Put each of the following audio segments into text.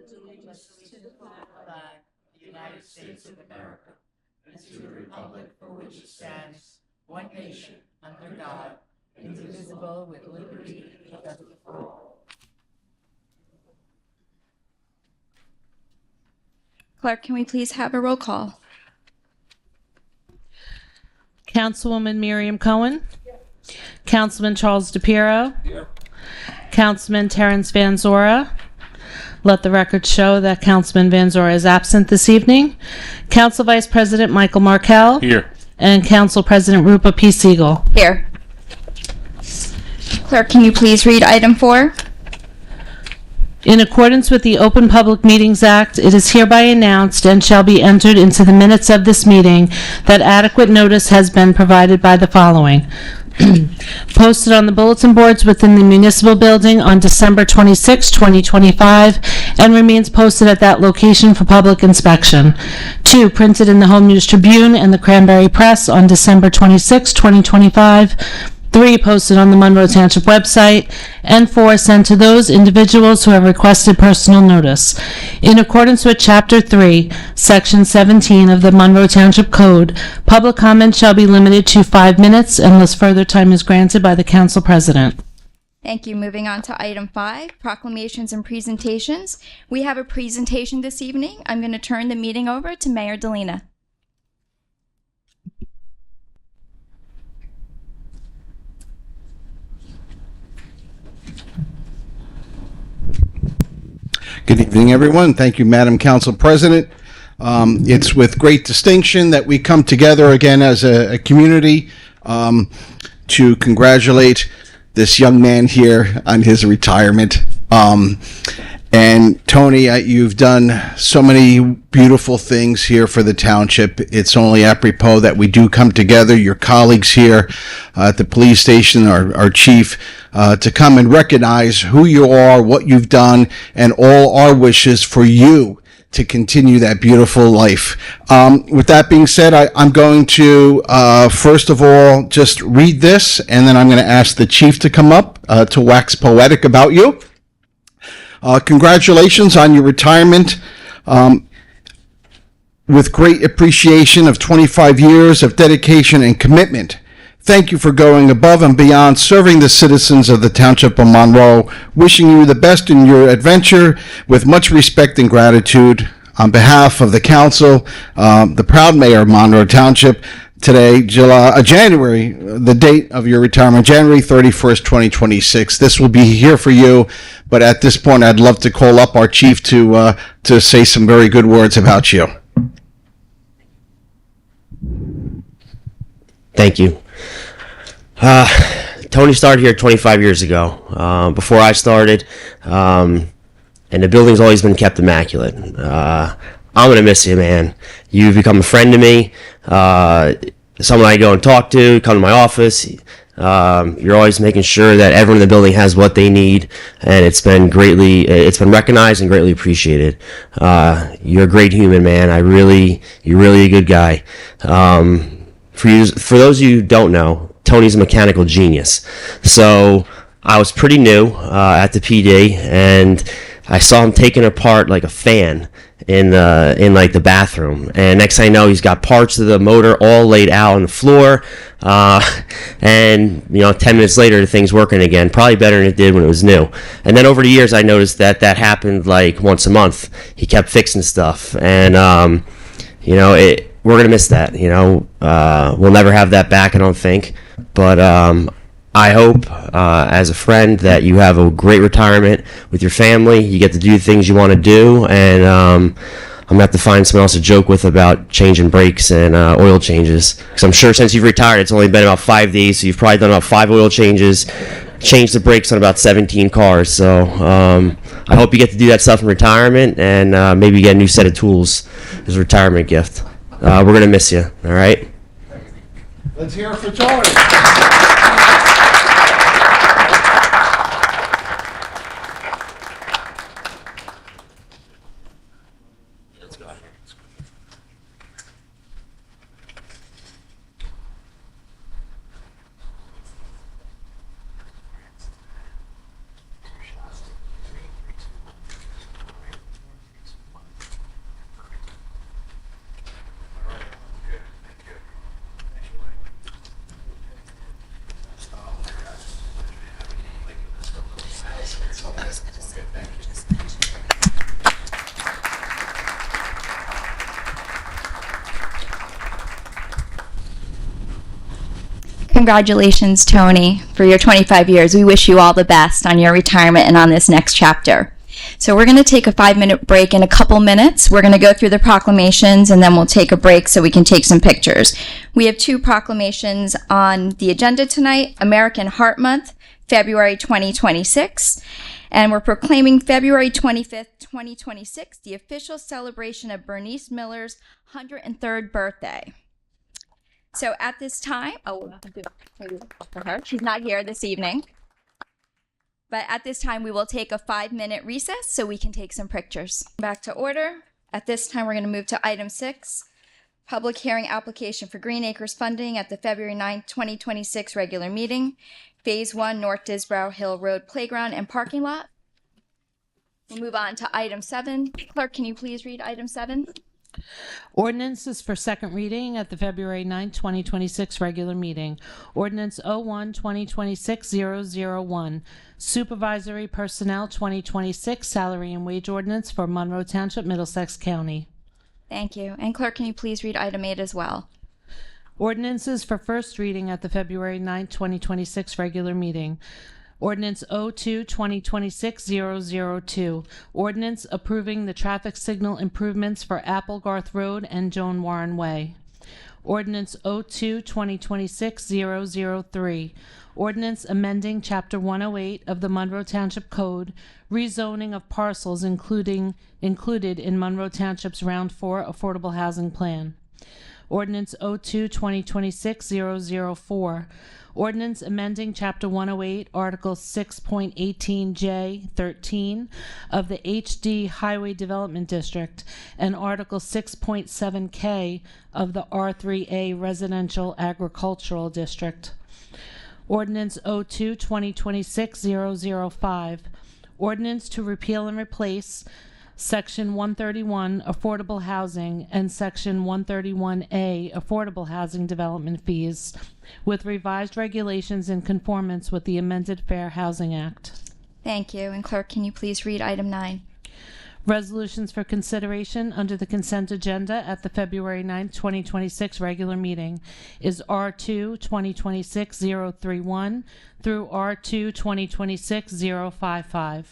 allegiance to the flag of the United States of America and to the republic for which it stands, one nation, under God, indivisible, with liberty and justice for all. Clerk, can we please have a roll call? Councilwoman Miriam Cohen. Councilman Charles DePiero. Here. Councilman Terrence Van Zora. Let the record show that Councilman Van Zora is absent this evening. Council Vice President Michael Markell. Here. And Council President Rupa P. Siegel. Here. Clerk, can you please read item 4? In accordance with the Open Public Meetings Act, it is hereby announced and shall be entered into the minutes of this meeting that adequate notice has been provided by the following. Posted on the bulletin boards within the municipal building on December 26, 2025, and remains posted at that location for public inspection. 2, printed in the Home News Tribune and the Cranberry Press on December 26, 2025. 3, posted on the Monroe Township website, and 4, sent to those individuals who have requested personal notice. In accordance with Chapter 3, Section 17 of the Monroe Township Code, public comment shall be limited to 5 minutes unless further time is granted by the Council President. Thank you. Moving on to item 5, proclamations and presentations. We have a presentation this evening. I'm going to turn the meeting over to Mayor Delina. Good evening, everyone. Thank you, Madam Council President. It's with great distinction that we come together again as a community to congratulate this young man here on his retirement. And Tony, you've done so many beautiful things here for the township. It's only apropos that we do come together, your colleagues here at the police station, our chief, to come and recognize who you are, what you've done, and all our wishes for you to continue that beautiful life. With that being said, I'm going to, first of all, just read this, and then I'm going to ask the chief to come up to wax poetic about you. Congratulations on your retirement. With great appreciation of 25 years of dedication and commitment. Thank you for going above and beyond, serving the citizens of the Township of Monroe. Wishing you the best in your adventure with much respect and gratitude. On behalf of the council, the proud mayor of Monroe Township, today, January, the date of your retirement, January 31st, 2026. This will be here for you, but at this point, I'd love to call up our chief to say some very good words about you. Thank you. Tony started here 25 years ago, before I started, and the building's always been kept immaculate. I'm going to miss you, man. You've become a friend to me, someone I go and talk to, come to my office. You're always making sure that everyone in the building has what they need, and it's been recognized and greatly appreciated. You're a great human, man. You're really a good guy. For those of you who don't know, Tony's a mechanical genius. So I was pretty new at the PD, and I saw him taking apart like a fan in like the bathroom. And next thing I know, he's got parts of the motor all laid out on the floor. And 10 minutes later, the thing's working again, probably better than it did when it was new. And then over the years, I noticed that happened like once a month. He kept fixing stuff, and we're gonna miss that. We'll never have that back, I don't think. But I hope, as a friend, that you have a great retirement with your family. You get to do things you want to do, and I'm gonna have to find someone else to joke with about changing brakes and oil changes. Because I'm sure since you've retired, it's only been about 5 days, so you've probably done about 5 oil changes, changed the brakes on about 17 cars. So I hope you get to do that stuff in retirement, and maybe get a new set of tools as a retirement gift. We're gonna miss you. All right. Let's hear it for Tony. Congratulations, Tony, for your 25 years. We wish you all the best on your retirement and on this next chapter. So we're going to take a 5-minute break in a couple minutes. We're going to go through the proclamations, and then we'll take a break so we can take some pictures. We have 2 proclamations on the agenda tonight: American Heart Month, February 2026, and we're proclaiming February 25th, 2026, the official celebration of Bernice Miller's 103rd birthday. So at this time, for her, she's not here this evening. But at this time, we will take a 5-minute recess so we can take some pictures. Back to order. At this time, we're going to move to item 6, public hearing application for Green Acres funding at the February 9th, 2026 regular meeting, Phase 1, North Disbrow Hill Road Playground and Parking Lot. We'll move on to item 7. Clerk, can you please read item 7? Ordinances for second reading at the February 9th, 2026 regular meeting. Ordinance 01-2026-001. Supervisory Personnel 2026 Salary and Wage Ordinance for Monroe Township, Middlesex County. Thank you. And clerk, can you please read item 8 as well? Ordinances for first reading at the February 9th, 2026 regular meeting. Ordinance 02-2026-002. Ordinance approving the traffic signal improvements for Applegarth Road and Joan Warren Way. Ordinance 02-2026-003. Ordinance amending Chapter 108 of the Monroe Township Code, rezoning of parcels included in Monroe Township's Round 4 Affordable Housing Plan. Ordinance 02-2026-004. Ordinance amending Chapter 108, Article 6.18J13 of the HD Highway Development District and Article 6.7K of the R3A Residential Agricultural District. Ordinance 02-2026-005. Ordinance to repeal and replace Section 131 Affordable Housing and Section 131A Affordable Housing Development Fees with revised regulations in conformance with the amended Fair Housing Act. Thank you. And clerk, can you please read item 9? Resolutions for consideration under the consent agenda at the February 9th, 2026 regular meeting is R2-2026-031 through R2-2026-055.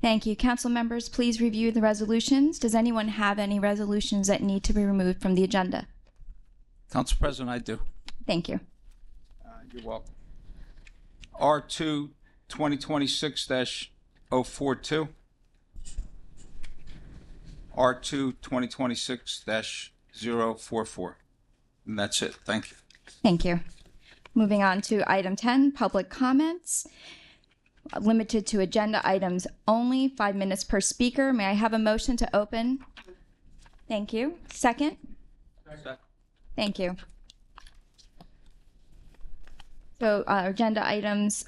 Thank you. Council members, please review the resolutions. Does anyone have any resolutions that need to be removed from the agenda? Council President, I do. Thank you. You're welcome. R2 2026-042. R2 2026-044. And that's it. Thank you. Thank you. Moving on to item 10, public comments. Limited to agenda items only, 5 minutes per speaker. May I have a motion to open? Thank you. Second? Thank you. So agenda items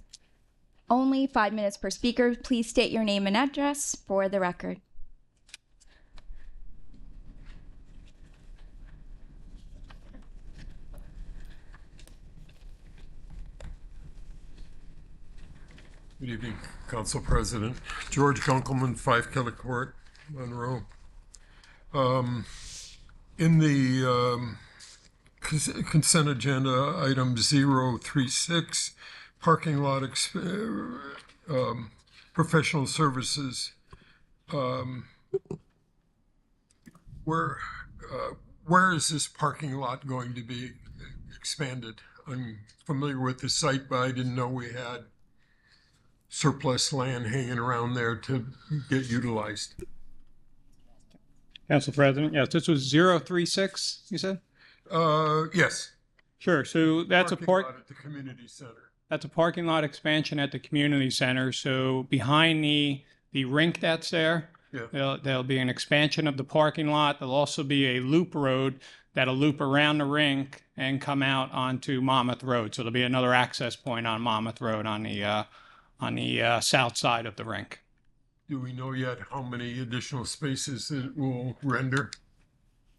only, 5 minutes per speaker. Please state your name and address for the record. Good evening, Council President. George Gunkelman, 5 Keller Court, Monroe. In the consent agenda, item 036, parking lot professional services. Where is this parking lot going to be expanded? I'm familiar with the site, but I didn't know we had surplus land hanging around there to get utilized. Council President, yes, this was 036, you said? Yes. Sure, so that's Parking lot at the community center. That's a parking lot expansion at the community center. So behind the rink that's there, there'll be an expansion of the parking lot. There'll also be a loop road that'll loop around the rink and come out onto Monmouth Road. So there'll be another access point on Monmouth Road on the south side of the rink. Do we know yet how many additional spaces it will render?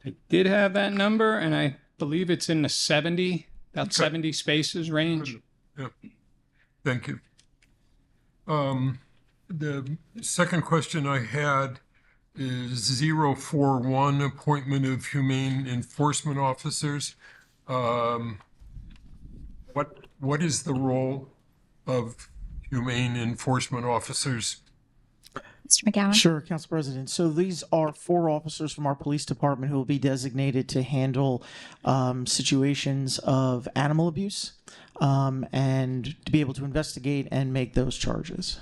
I did have that number, and I believe it's in the 70 spaces range. Yeah. Thank you. The second question I had is 041, appointment of humane enforcement officers. What what is the role of humane enforcement officers? Mr. McGowan? Sure, Council President. So these are 4 officers from our police department who will be designated to handle situations of animal abuse and to be able to investigate and make those charges.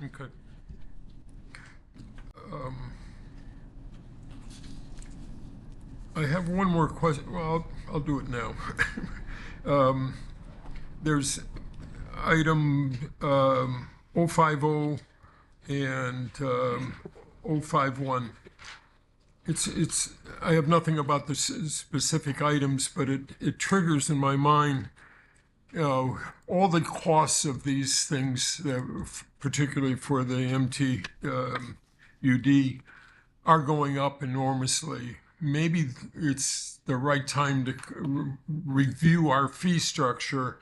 Okay. I have one more question. Well, I'll do it now. There's item 050 and 051. I have nothing about the specific items, but it triggers in my mind, all the costs of these things, particularly for the MTUD, are going up enormously. Maybe it's the right time to review our fee structure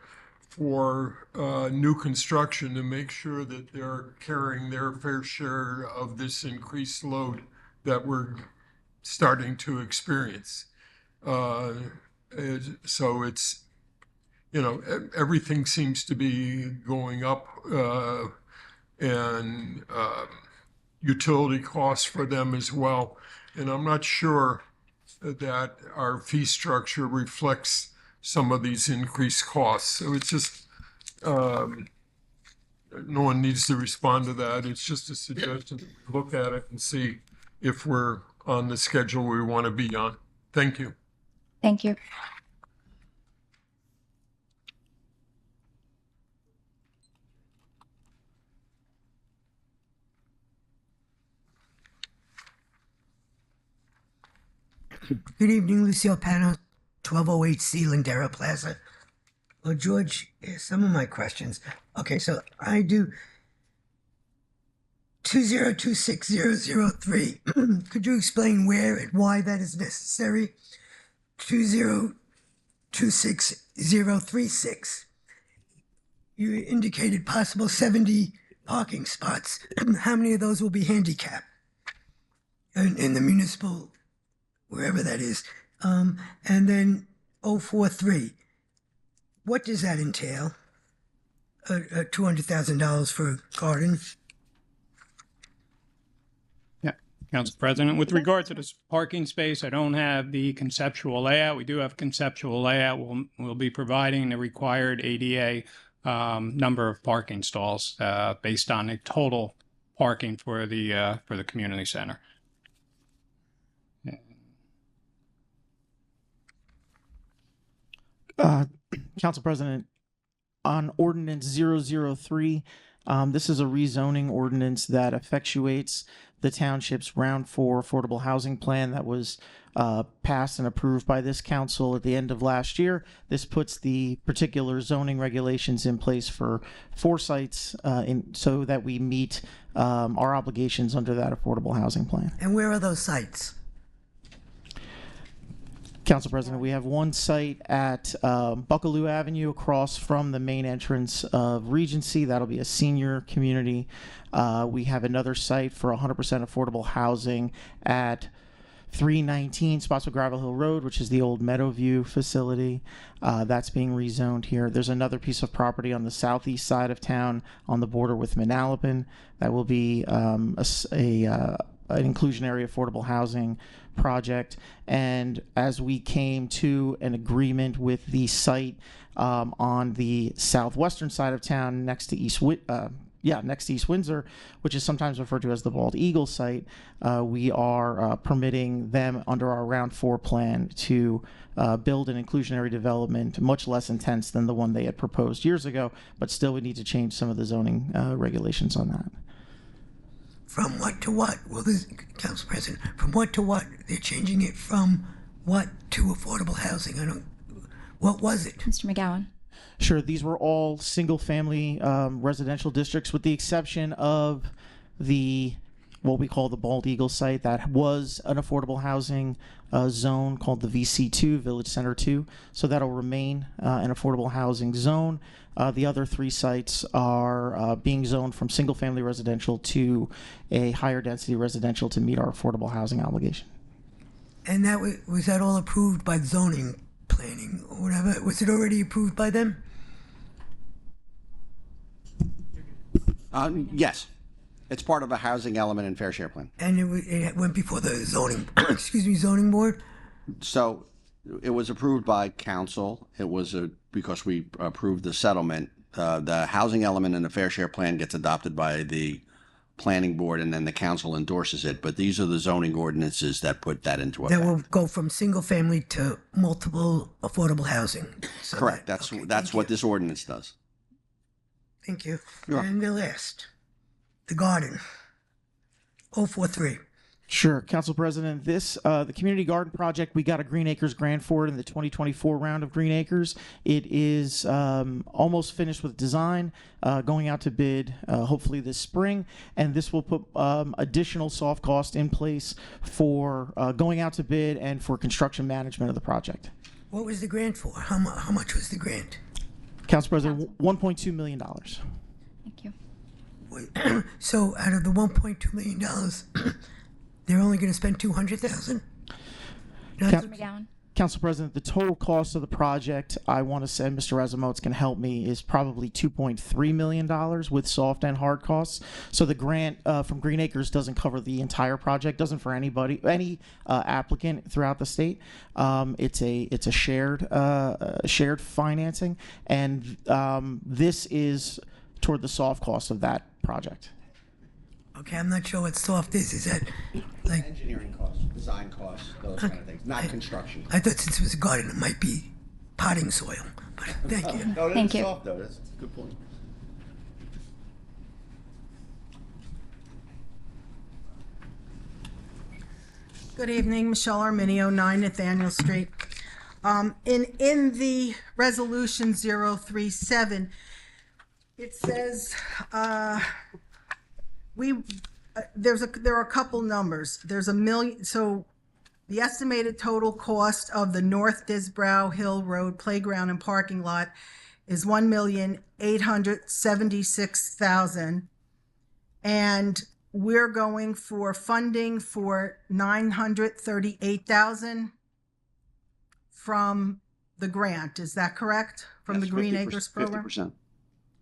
for new construction to make sure that they're carrying their fair share of this increased load that we're starting to experience. So it's, everything seems to be going up, and utility costs for them as well. And I'm not sure that our fee structure reflects some of these increased costs. So it's just, no one needs to respond to that. It's just a suggestion to look at it and see if we're on the schedule we want to be on. Thank you. Thank you. Good evening, Lucille Pano, 1208 C Lindera Plaza. Well, George, here's some of my questions. Okay, so I do 2026003. Could you explain where and why that is necessary? 2026036. You indicated possible 70 parking spots. How many of those will be handicapped? In the municipal, wherever that is. And then 043. What does that entail? $200,000 for a garden? Yeah, Council President, with regard to this parking space, I don't have the conceptual layout. We do have conceptual layout. We'll be providing the required ADA number of parking stalls based on the total parking for the community center. Council President, on Ordinance 003, this is a rezoning ordinance that effectuates the township's Round 4 affordable housing plan that was passed and approved by this council at the end of last year. This puts the particular zoning regulations in place for 4 sites so that we meet our obligations under that affordable housing plan. And where are those sites? Council President, we have one site at Buckaloo Avenue across from the main entrance of Regency. That'll be a senior community. We have another site for 100% affordable housing at 319 Spotswood Gravel Hill Road, which is the old Meadowview facility. That's being rezoned here. There's another piece of property on the southeast side of town on the border with Manalapan that will be an inclusionary affordable housing project. And as we came to an agreement with the site on the southwestern side of town next to East Windsor, which is sometimes referred to as the Bald Eagle site, we are permitting them under our Round 4 plan to build an inclusionary development much less intense than the one they had proposed years ago, but still we need to change some of the zoning regulations on that. From what to what? Well, this, Council President, from what to what? They're changing it from what to affordable housing? What was it? Mr. McGowan. Sure, these were all single-family residential districts with the exception of what we call the Bald Eagle site that was an affordable housing zone called the VC2, Village Center 2. So that'll remain an affordable housing zone. The other 3 sites are being zoned from single-family residential to a higher density residential to meet our affordable housing obligation. And that was that all approved by zoning planning or whatever? Was it already approved by them? Yes. It's part of a housing element and fair share plan. And it went before the zoning, zoning board? So it was approved by council. It was because we approved the settlement. The housing element and the fair share plan gets adopted by the planning board, and then the council endorses it. But these are the zoning ordinances that put that into effect. That will go from single family to multiple affordable housing. So Correct. That's what this ordinance does. Thank you. You're And the last, the garden, 043. Sure, Council President. This the community garden project. We got a Green Acres grant for it in the 2024 round of Green Acres. It is almost finished with design, going out to bid hopefully this spring, and this will put additional soft cost in place for going out to bid and for construction management of the project. What was the grant for? How much was the grant? Council President, $1.2 million. Thank you. So out of the $1.2 million, they're only going to spend $200,000? Mr. McGowan. Council President, the total cost of the project, I want to say, Mr. Razamotz can help me, is probably $2.3 million with soft and hard costs. So the grant from Green Acres doesn't cover the entire project, doesn't for anybody, any applicant throughout the state. It's a shared financing, and this is toward the soft cost of that project. Okay, I'm not sure what soft is. Is that like Engineering costs, design costs, those kind of things, not construction. I thought since it was a garden, it might be potting soil. But thank you. No, it Thank is you. soft though. That's a good point. Good evening, Michelle Arminio, 9 Nathaniel Street. In the resolution 037, it says there are a couple numbers. There's $1 million. So the estimated total cost of the North Disbrow Hill Road playground and parking lot is $1,876,000, and we're going for funding for $938,000 from the grant. Is that correct? From the Green Acres program? 50%.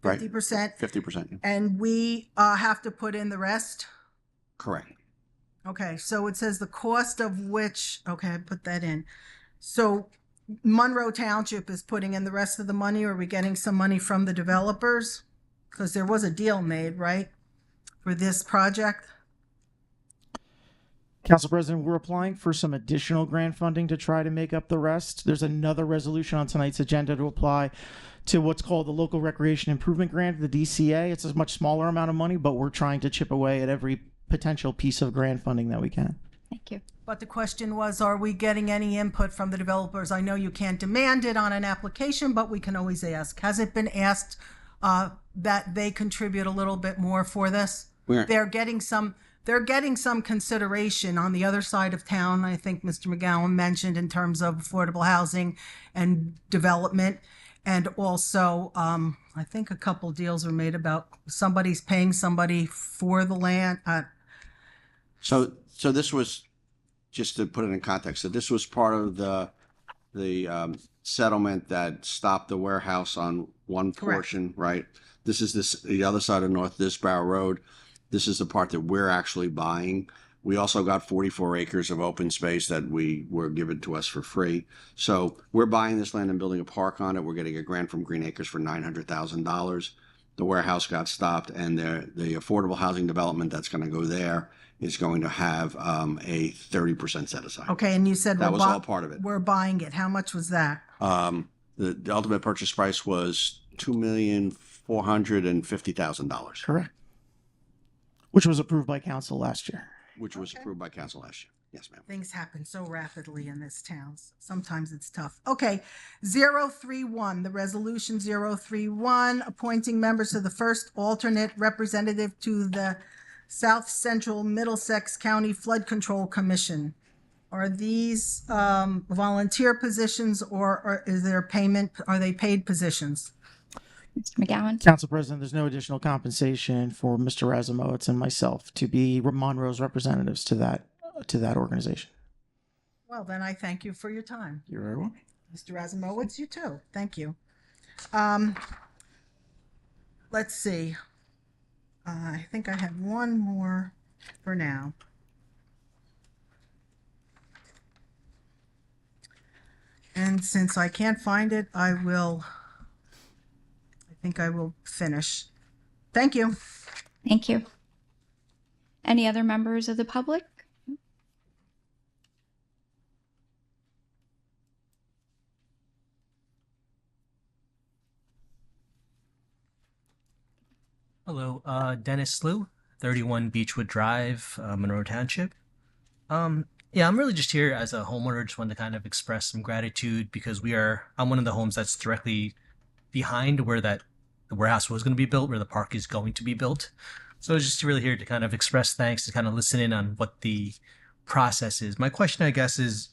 Right. 50%. 50%. And we have to put in the rest? Correct. Okay, so it says the cost of which, okay, I put that in. So Monroe Township is putting in the rest of the money, or are we getting some money from the developers? Because there was a deal made, right, for this project? Council President, we're applying for some additional grant funding to try to make up the rest. There's another resolution on tonight's agenda to apply to what's called the Local Recreation Improvement Grant, the DCA. It's a much smaller amount of money, but we're trying to chip away at every potential piece of grant funding that we can. Thank you. But the question was, are we getting any input from the developers? I know you can't demand it on an application, but we can always ask. Has it been asked that they contribute a little bit more for this? They're getting some consideration on the other side of town. I think Mr. McGowan mentioned in terms of affordable housing and development. And also, I think a couple deals were made about somebody's paying somebody for the land. So this was, just to put it in context, so this was part of the settlement that stopped the warehouse on one portion, right? This is the other side of North Disbrow Road. This is the part that we're actually buying. We also got 44 acres of open space that were given to us for free. So we're buying this land and building a park on it. We're getting a grant from Green Acres for $900,000. The warehouse got stopped, and the affordable housing development that's going to go there is going to have a 30% set aside. Okay, and you said that was all part of it. We're buying it. How much was that? The ultimate purchase price was $2,450,000. Correct. Which was approved by council last year. Which was approved by council last year. Yes, ma'am. Things happen so rapidly in this town. Sometimes it's tough. Okay, 031, the resolution 031, appointing members to the first alternate representative to the South Central Middlesex County Flood Control Commission. Are these volunteer positions, or is there payment? Are they paid positions? Mr. McGowan. Council President, there's no additional compensation for Mr. Razamowitz and myself to be Monroe's representatives to that organization. Well, then I thank you for your time. You're very welcome. Mr. Razamowitz, you too. Thank you. Let's see. I think I have one more for now. And since I can't find it, I think I will finish. Thank you. Thank you. Any other members of the public? Hello, Dennis Slew, 31 Beechwood Drive, Monroe Township. Yeah, I'm really just here as a homeowner. Just wanted to kind of express some gratitude because I'm one of the homes that's directly behind where the warehouse was going to be built, where the park is going to be built. So I was just really here to kind of express thanks, to kind of listen in on what the process is. My question, I guess, is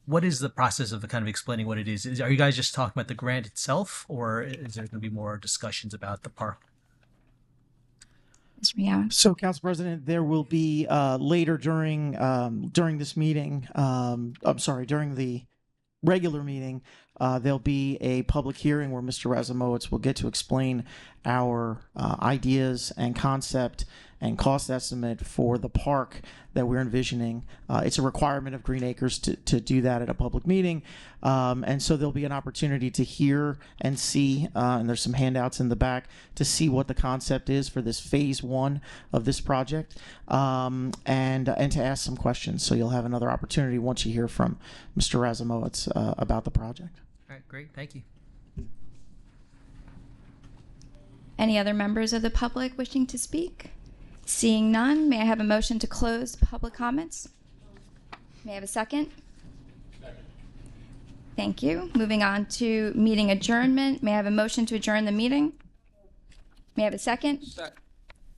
what is the process of the kind of explaining what it is? Are you guys just talking about the grant itself, or is there going to be more discussions about the park? Yeah. So, Council President, there will be later during this meeting. During the regular meeting, there'll be a public hearing where Mr. Razumowitz will get to explain our ideas and concept and cost estimate for the park that we're envisioning. It's a requirement of Green Acres to do that at a public meeting. And so there'll be an opportunity to hear and see, and there's some handouts in the back, to see what the concept is for this phase 1 of this project, and to ask some questions. So you'll have another opportunity once you hear from Mr. Razumowitz about the project. All right, great. Thank you. Any other members of the public wishing to speak? Seeing none, may I have a motion to close public comments? May I have a second? Second. Thank you. Moving on to meeting adjournment. May I have a motion to adjourn the meeting? May I have a second? Second.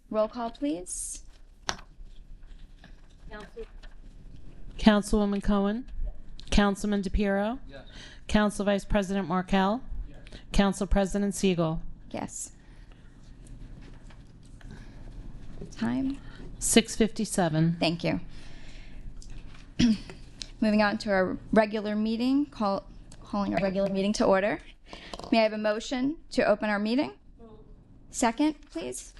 Roll call, please. Councilwoman Cohen? Councilman DePiero? Yes. Council Vice President Markell? Yes. Council President Siegel? Yes. Time? 6:57. Thank you. Moving on to our regular meeting, calling our regular meeting to order. May I have a motion to open our meeting? Second, please.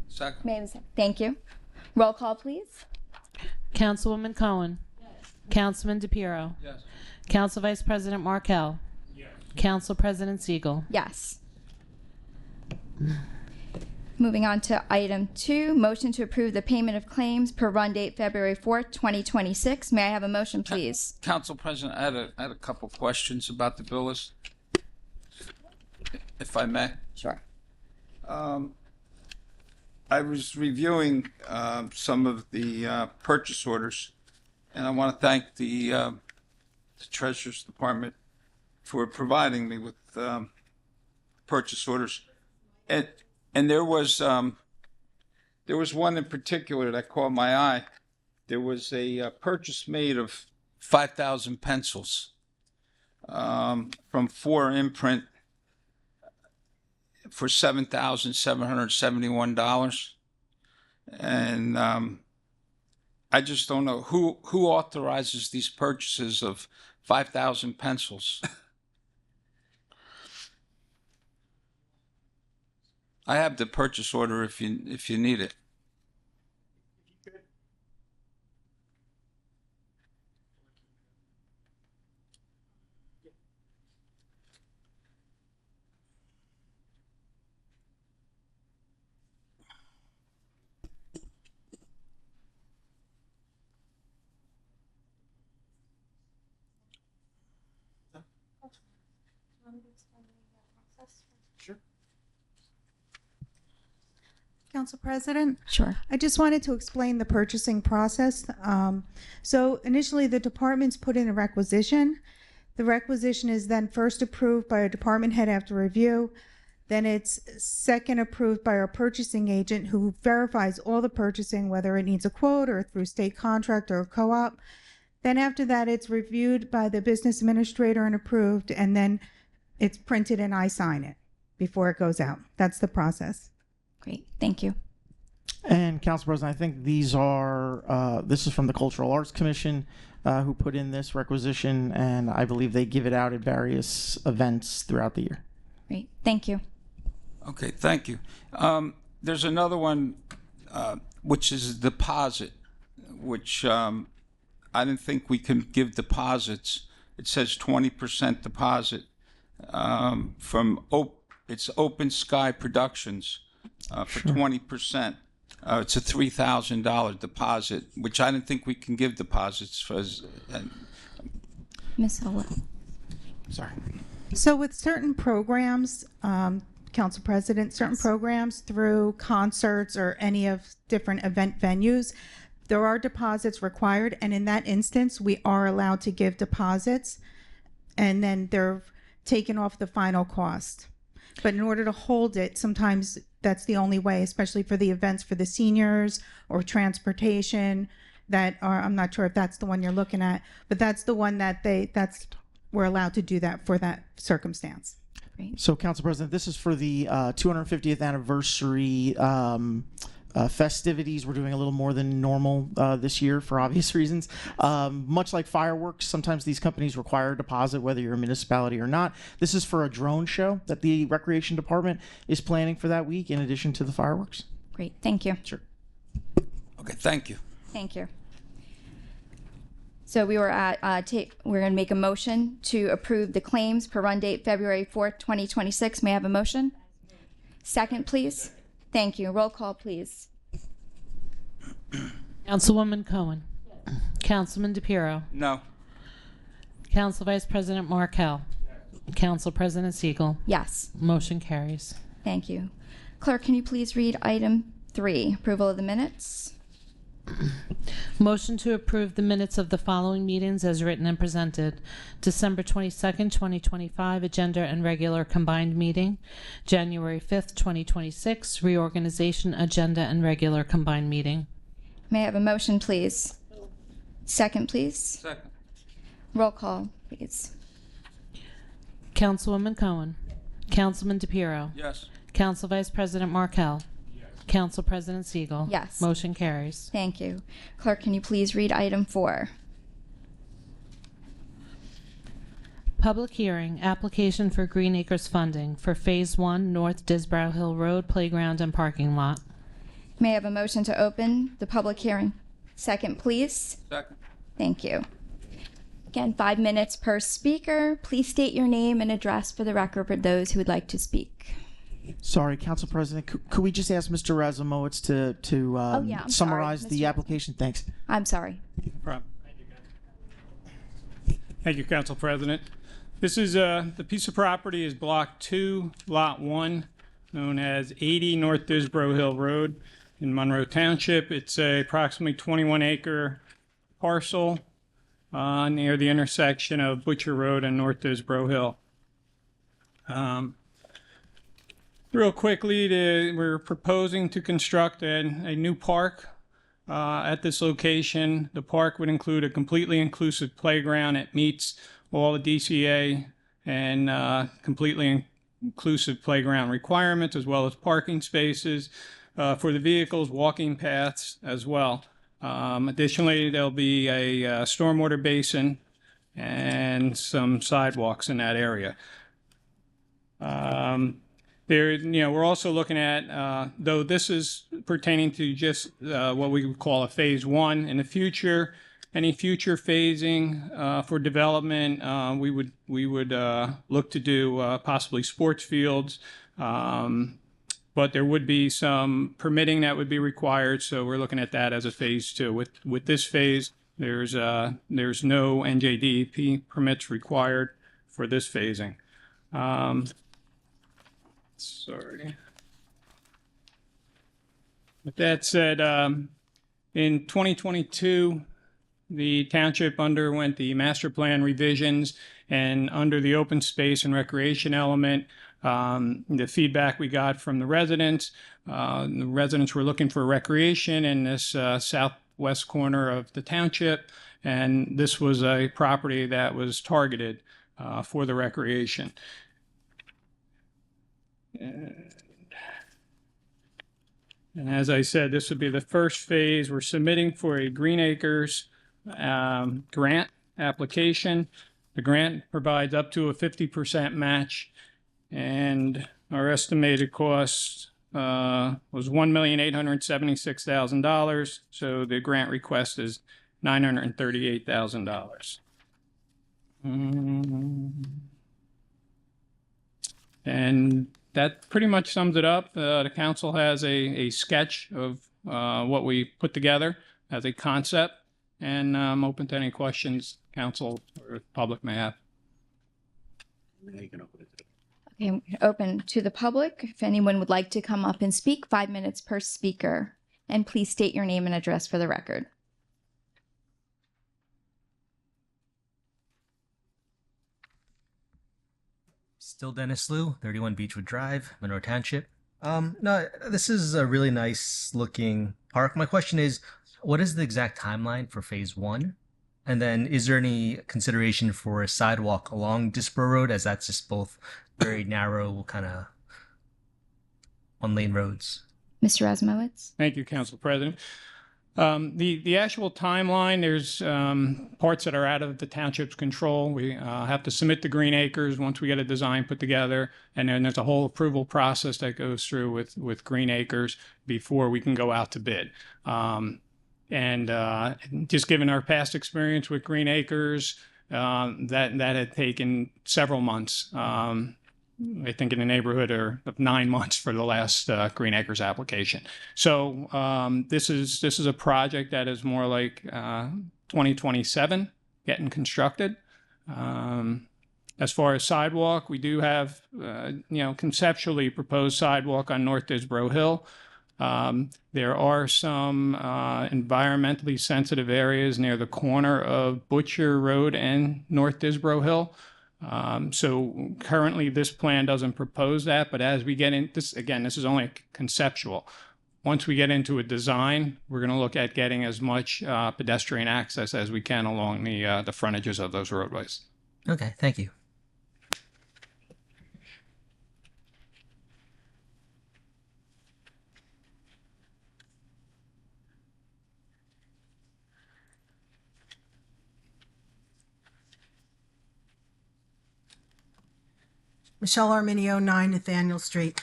Second. May I have a second? Thank you. Roll call, please. Councilwoman Cohen? Yes. Councilman DePiero? Yes. Council Vice President Markell? Yes. Council President Siegel? Yes. Moving on to item 2, motion to approve the payment of claims per run date February 4th, 2026. May I have a motion, please? Council President, I had a couple questions about the bill list, if I may. Sure. I was reviewing some of the purchase orders, and I want to thank the Treasurer's Department for providing me with purchase orders. And there was one in particular that caught my eye. There was a purchase made of 5,000 pencils from 4 Imprint for $7,771, and I just don't know who authorizes these purchases of 5,000 pencils. I have the purchase order if you need it. Sure. Council President? Sure. I just wanted to explain the purchasing process. So initially the departments put in a requisition. The requisition is then first approved by a department head after review. Then it's second approved by our purchasing agent who verifies all the purchasing, whether it needs a quote or through state contract or a co-op. Then after that, it's reviewed by the business administrator and approved, and then it's printed and I sign it before it goes out. That's the process. Great. Thank you. And Council President, I think these are, this is from the Cultural Arts Commission who put in this requisition, and I believe they give it out at various events throughout the year. Great. Thank you. Okay, thank you. There's another one, which is a deposit, which I didn't think we could give deposits. It says 20% deposit it's Open Sky Productions for 20%. It's a $3,000 deposit, which I didn't think we can give deposits for. Ms. Hulla. Sorry. So with certain programs, Council President, certain programs through concerts or any of different event venues, there are deposits required, and in that instance, we are allowed to give deposits, and then they're taken off the final cost. But in order to hold it, sometimes that's the only way, especially for the events for the seniors or transportation that are, I'm not sure if that's the one you're looking at, but that's the one that we're allowed to do that for that circumstance. So, Council President, this is for the 250th anniversary festivities. We're doing a little more than normal this year for obvious reasons. Much like fireworks, sometimes these companies require a deposit, whether you're a municipality or not. This is for a drone show that the Recreation Department is planning for that week, in addition to the fireworks. Great, thank you. Sure. Okay, thank you. Thank you. So we were at, we're going to make a motion to approve the claims per run date February 4th, 2026. May I have a motion? Second, please. Thank you. Roll call, please. Councilwoman Cohen. Councilman DePiero. No. Council Vice President Markell. Council President Siegel. Yes. Motion carries. Thank you. Clerk, can you please read item 3, approval of the minutes? Motion to approve the minutes of the following meetings as written and presented. December 22nd, 2025, agenda and regular combined meeting. January 5th, 2026, reorganization agenda and regular combined meeting. May I have a motion, please? Second, please. Second. Roll call, please. Councilwoman Cohen. Councilman DePiero. Yes. Council Vice President Markell. Council President Siegel. Yes. Motion carries. Thank you. Clerk, can you please read item 4? Public hearing, application for Green Acres funding for Phase 1 North Disbrow Hill Road Playground and Parking Lot. May I have a motion to open the public hearing? Second, please. Second. Thank you. Again, 5 minutes per speaker. Please state your name and address for the record for those who would like to speak. Sorry, Council President, could we just ask Mr. Razumowitz to summarize the application? Thanks. I'm sorry. No problem. Thank you, Council President. This is the piece of property is Block 2, Lot 1, known as 80 North Disbrow Hill Road in Monroe Township. It's a approximately 21-acre parcel near the intersection of Butcher Road and North Disbrow Hill. Real quickly, we're proposing to construct a new park at this location. The park would include a completely inclusive playground. It meets all the DCA and completely inclusive playground requirements, as well as parking spaces for the vehicles, walking paths as well. Additionally, there'll be a stormwater basin and some sidewalks in that area. We're also looking at, though this is pertaining to just what we would call a phase 1 in the future, any future phasing for development, we would look to do possibly sports fields, but there would be some permitting that would be required, so we're looking at that as a phase 2. With this phase, there's no NJDEP permits required for this phasing. Sorry. With that said, in 2022, the township underwent the master plan revisions, and under the open space and recreation element, the feedback we got from the residents were looking for recreation in this southwest corner of the township, and this was a property that was targeted for the recreation. And as I said, this would be the first phase. We're submitting for a Green Acres grant application. The grant provides up to a 50% match, and Our estimated cost was $1,876,000. So the grant request is $938,000. And that pretty much sums it up. The council has a sketch of what we put together as a concept, and I'm open to any questions council or public may have. Okay, I'm open to the public. If anyone would like to come up and speak, 5 minutes per speaker. And please state your name and address for the record. Still Dennis Liu, 31 Beechwood Drive, Monroe Township. No, this is a really nice looking park. My question is, what is the exact timeline for phase 1? And then is there any consideration for a sidewalk along Disborough Road, as that's just both very narrow, kind of one-lane roads? Mr. Razumowitz? Thank you, Council President. The actual timeline, there's parts that are out of the township's control. We have to submit the Green Acres once we get a design put together, and then there's a whole approval process that goes through with Green Acres before we can go out to bid. And just given our past experience with Green Acres, that had taken several months. I think in the neighborhood of 9 months for the last Green Acres application. So this is a project that is more like 2027 getting constructed. As far as sidewalk, we do have conceptually proposed sidewalk on North Disborough Hill. There are some environmentally sensitive areas near the corner of Butcher Road and North Disborough Hill. So currently this plan doesn't propose that, but as we get in this, again, this is only conceptual. Once we get into a design, we're going to look at getting as much pedestrian access as we can along the frontages of those roadways. Okay, thank you. Michelle Arminio, 9 Nathaniel Street.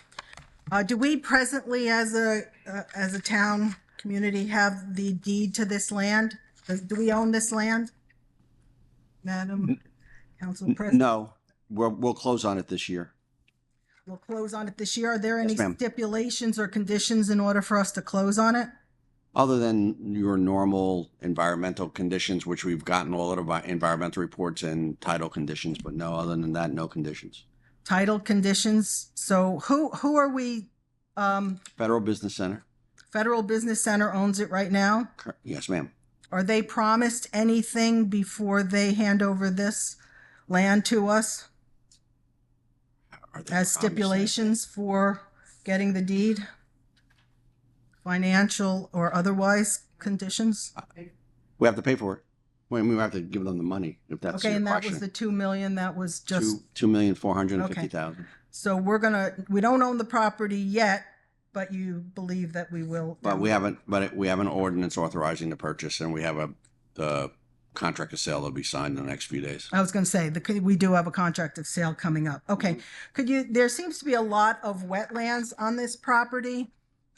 Do we presently, as a town community, have the deed to this land? Do we own this land, Madam Council President? No, we'll close on it this year. We'll close on it this year. Are there any Yes, ma'am. stipulations or conditions in order for us to close on it? Other than your normal environmental conditions, which we've gotten all of our environmental reports and title conditions, but no, other than that, no conditions. Title conditions. So who are we? Federal Business Center. Federal Business Center owns it right now. Yes, ma'am. Are they promised anything before they hand over this land to us as stipulations for getting the deed? Financial or otherwise conditions? We have to pay for it. We have to give them the money, if that's Okay, your and that question. was the 2 million, that was just, $2,450,000. so we don't own the property yet, but you believe that we will. But we have an ordinance authorizing the purchase, and we have the contract of sale that'll be signed in the next few days. I was going to say, we do have a contract of sale coming up. Okay, there seems to be a lot of wetlands on this property.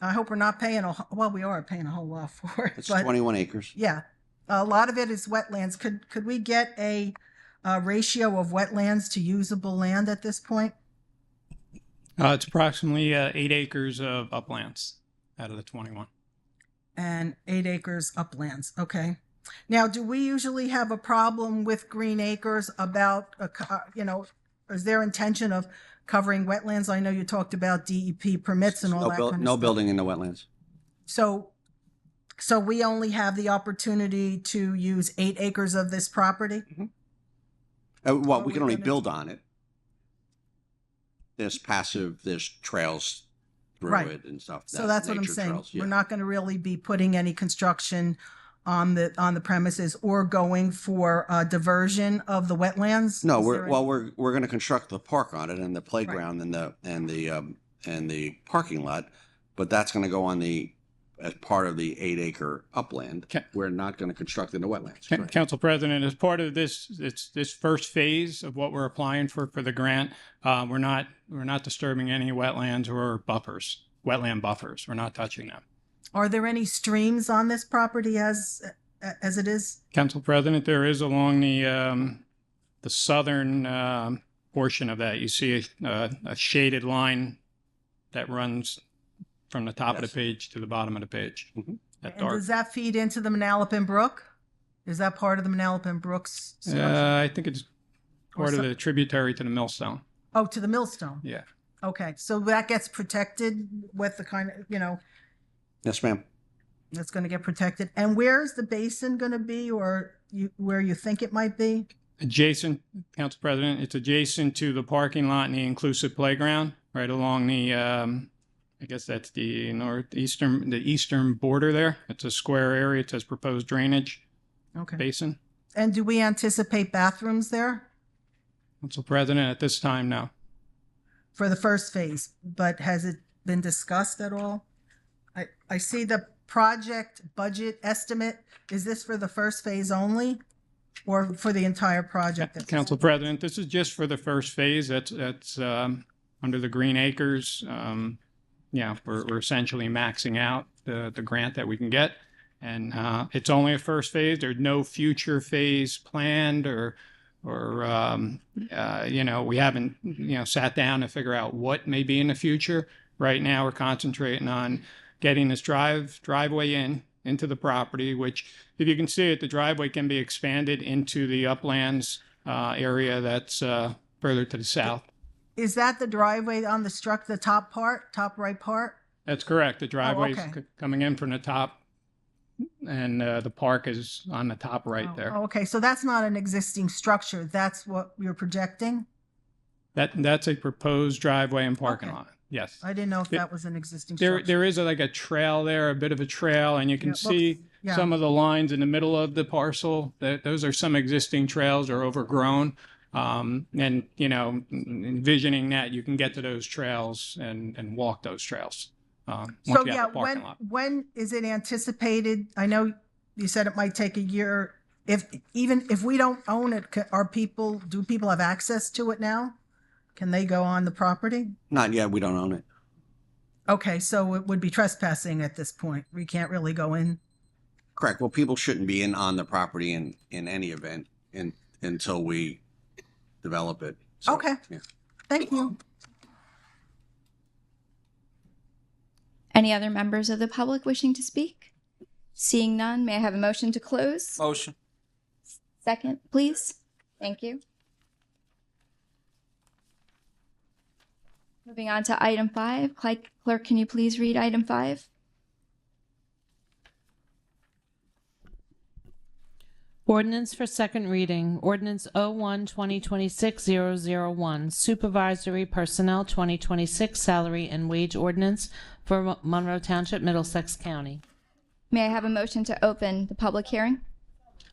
I hope we're not paying, we are paying a whole lot for it. It's but 21 acres. yeah, a lot of it is wetlands. Could we get a ratio of wetlands to usable land at this point? It's approximately 8 acres of uplands out of the 21. And 8 acres uplands. Okay. Now, do we usually have a problem with Green Acres about, is there intention of covering wetlands? I know you talked about DEP permits and all that kind of No stuff. building in the wetlands. So we only have the opportunity to use 8 acres of this property? Well, we can only build on it. There's trails through Right. it and stuff. So that's what I'm nature saying. trails, yeah. We're not going to really be putting any construction on the premises or going for diversion of the wetlands? No, Is we're there any- well, we're going to construct the park on it and the playground and the parking lot, but that's going to go on the as part of the 8-acre upland, we're not going to construct in the wetlands. Correct. Council President, as part of this first phase of what we're applying for the grant, we're not disturbing any wetlands or buffers, wetland buffers. We're not touching them. Are there any streams on this property as it is? Council President, there is along the southern portion of that. You see a shaded line that runs from the top of the page to the bottom of the page. That And dark. does that feed into the Manalapan Brook? Is that part of the Manalapan Brook's structure? I think it's part of the tributary to the millstone. Oh, to the millstone. Yeah. Okay, so that gets protected with the kind of, Yes, ma'am. that's going to get protected. And where's the basin going to be, or where you think it might be? Adjacent, Council President, it's adjacent to the parking lot and the inclusive playground, right along the, I guess that's the eastern border there. It's a square area. It says proposed drainage basin. And do we anticipate bathrooms there Council President, at this time, no. for the first phase? But has it been discussed at all? I see the project budget estimate. Is this for the first phase only, or for the entire project? Council President, this is just for the first phase. That's under the Green Acres. Yeah, we're essentially maxing out the grant that we can get. And it's only a first phase. There's no future phase planned or we haven't, sat down to figure out what may be in the future. Right now, we're concentrating on getting this driveway into the property, which, if you can see it, the driveway can be expanded into the uplands area that's further to the south. Is that the driveway on the top right part? That's correct. The driveway's okay. Coming in from the top, and the park is on the top right there. Oh, okay, so that's not an existing structure. That's what you're projecting? That's a proposed driveway and parking lot. Yes. I didn't know if that was an existing structure. There is a trail there, a bit of a trail, and you can see yeah. some of the lines in the middle of the parcel. Those are some existing trails or overgrown. And, envisioning that you can get to those trails and walk those trails. Once So you yeah, have a parking lot. when is it anticipated? I know you said it might take a year. Even if we don't own it, do people have access to it now? Can they go on the property? Not yet. We don't own it. Okay, so it would be trespassing at this point. We can't really go in. Correct. Well, people shouldn't be on the property in any event until we develop it. So, Okay. Yeah. Thank you. Any other members of the public wishing to speak? Seeing none, may I have a motion to close? Motion. Second, please. Thank you. Moving on to item 5. Clerk, can you please read item 5? Ordinance for second reading. Ordinance 01-2026-001. Supervisory Personnel 2026 Salary and Wage Ordinance for Monroe Township, Middlesex County. May I have a motion to open the public hearing?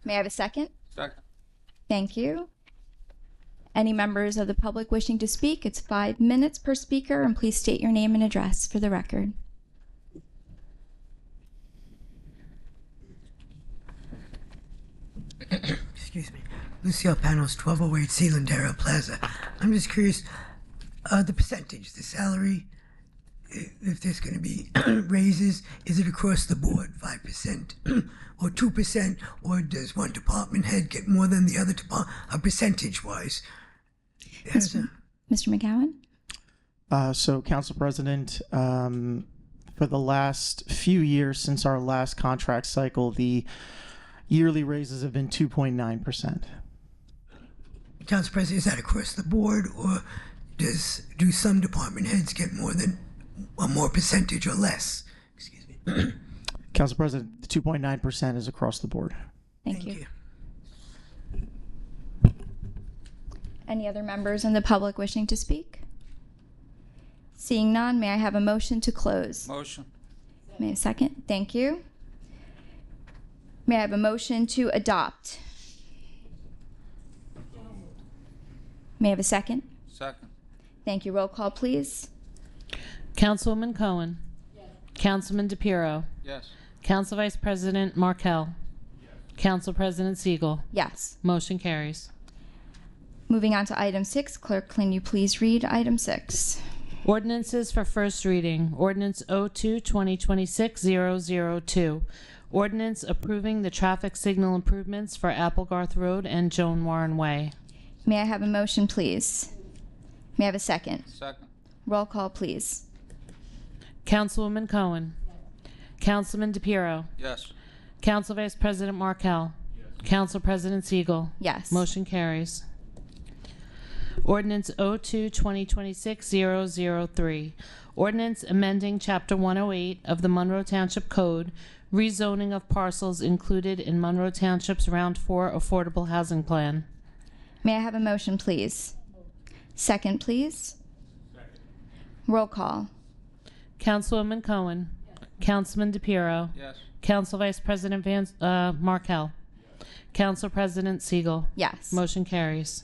May I have a second? Second. Thank you. Any members of the public wishing to speak? It's 5 minutes per speaker, and please state your name and address for the record. Excuse me. Lucille Panos, 1208 Sealandera Plaza. I'm just curious, the percentage, the salary, if there's going to be raises, is it across the board, 5% or 2%, or does one department head get more than the other department, percentage-wise? Mr. McGowan? So, Council President, for the last few years since our last contract cycle, the yearly raises have been 2.9%. Council President, is that across the board, or do some department heads get more percentage or less? Excuse me. Council President, the 2.9% is across the board. Thank you. Any other members in the public wishing to speak? Seeing none, may I have a motion to close? Motion. May I have a second? Thank you. May I have a motion to adopt? May I have a second? Second. Thank you. Roll call, please. Councilwoman Cohen. Yes. Councilman DePiero. Yes. Yes. Council Vice President Markel. Council President Siegel. Yes. Motion carries. Moving on to item 6, clerk, can you please read item 6? Ordinances for first reading. Ordinance 02-2026-002. Ordinance approving the traffic signal improvements for Applegarth Road and Joan Warren Way. May I have a motion, please? May I have a second? Second. Roll call, please. Councilwoman Cohen. Councilman DePiero. Yes. Council Vice President Markel. Council President Siegel. Yes. Motion carries. Ordinance 02-2026-003. Ordinance amending Chapter 108 of the Monroe Township Code, rezoning of parcels included in Monroe Township's Round 4 Affordable Housing Plan. May I have a motion, please? Second, please. Roll call. Councilwoman Cohen. Councilman DePiero. Yes. Council Vice President Markel. Council President Siegel. Yes. Motion carries.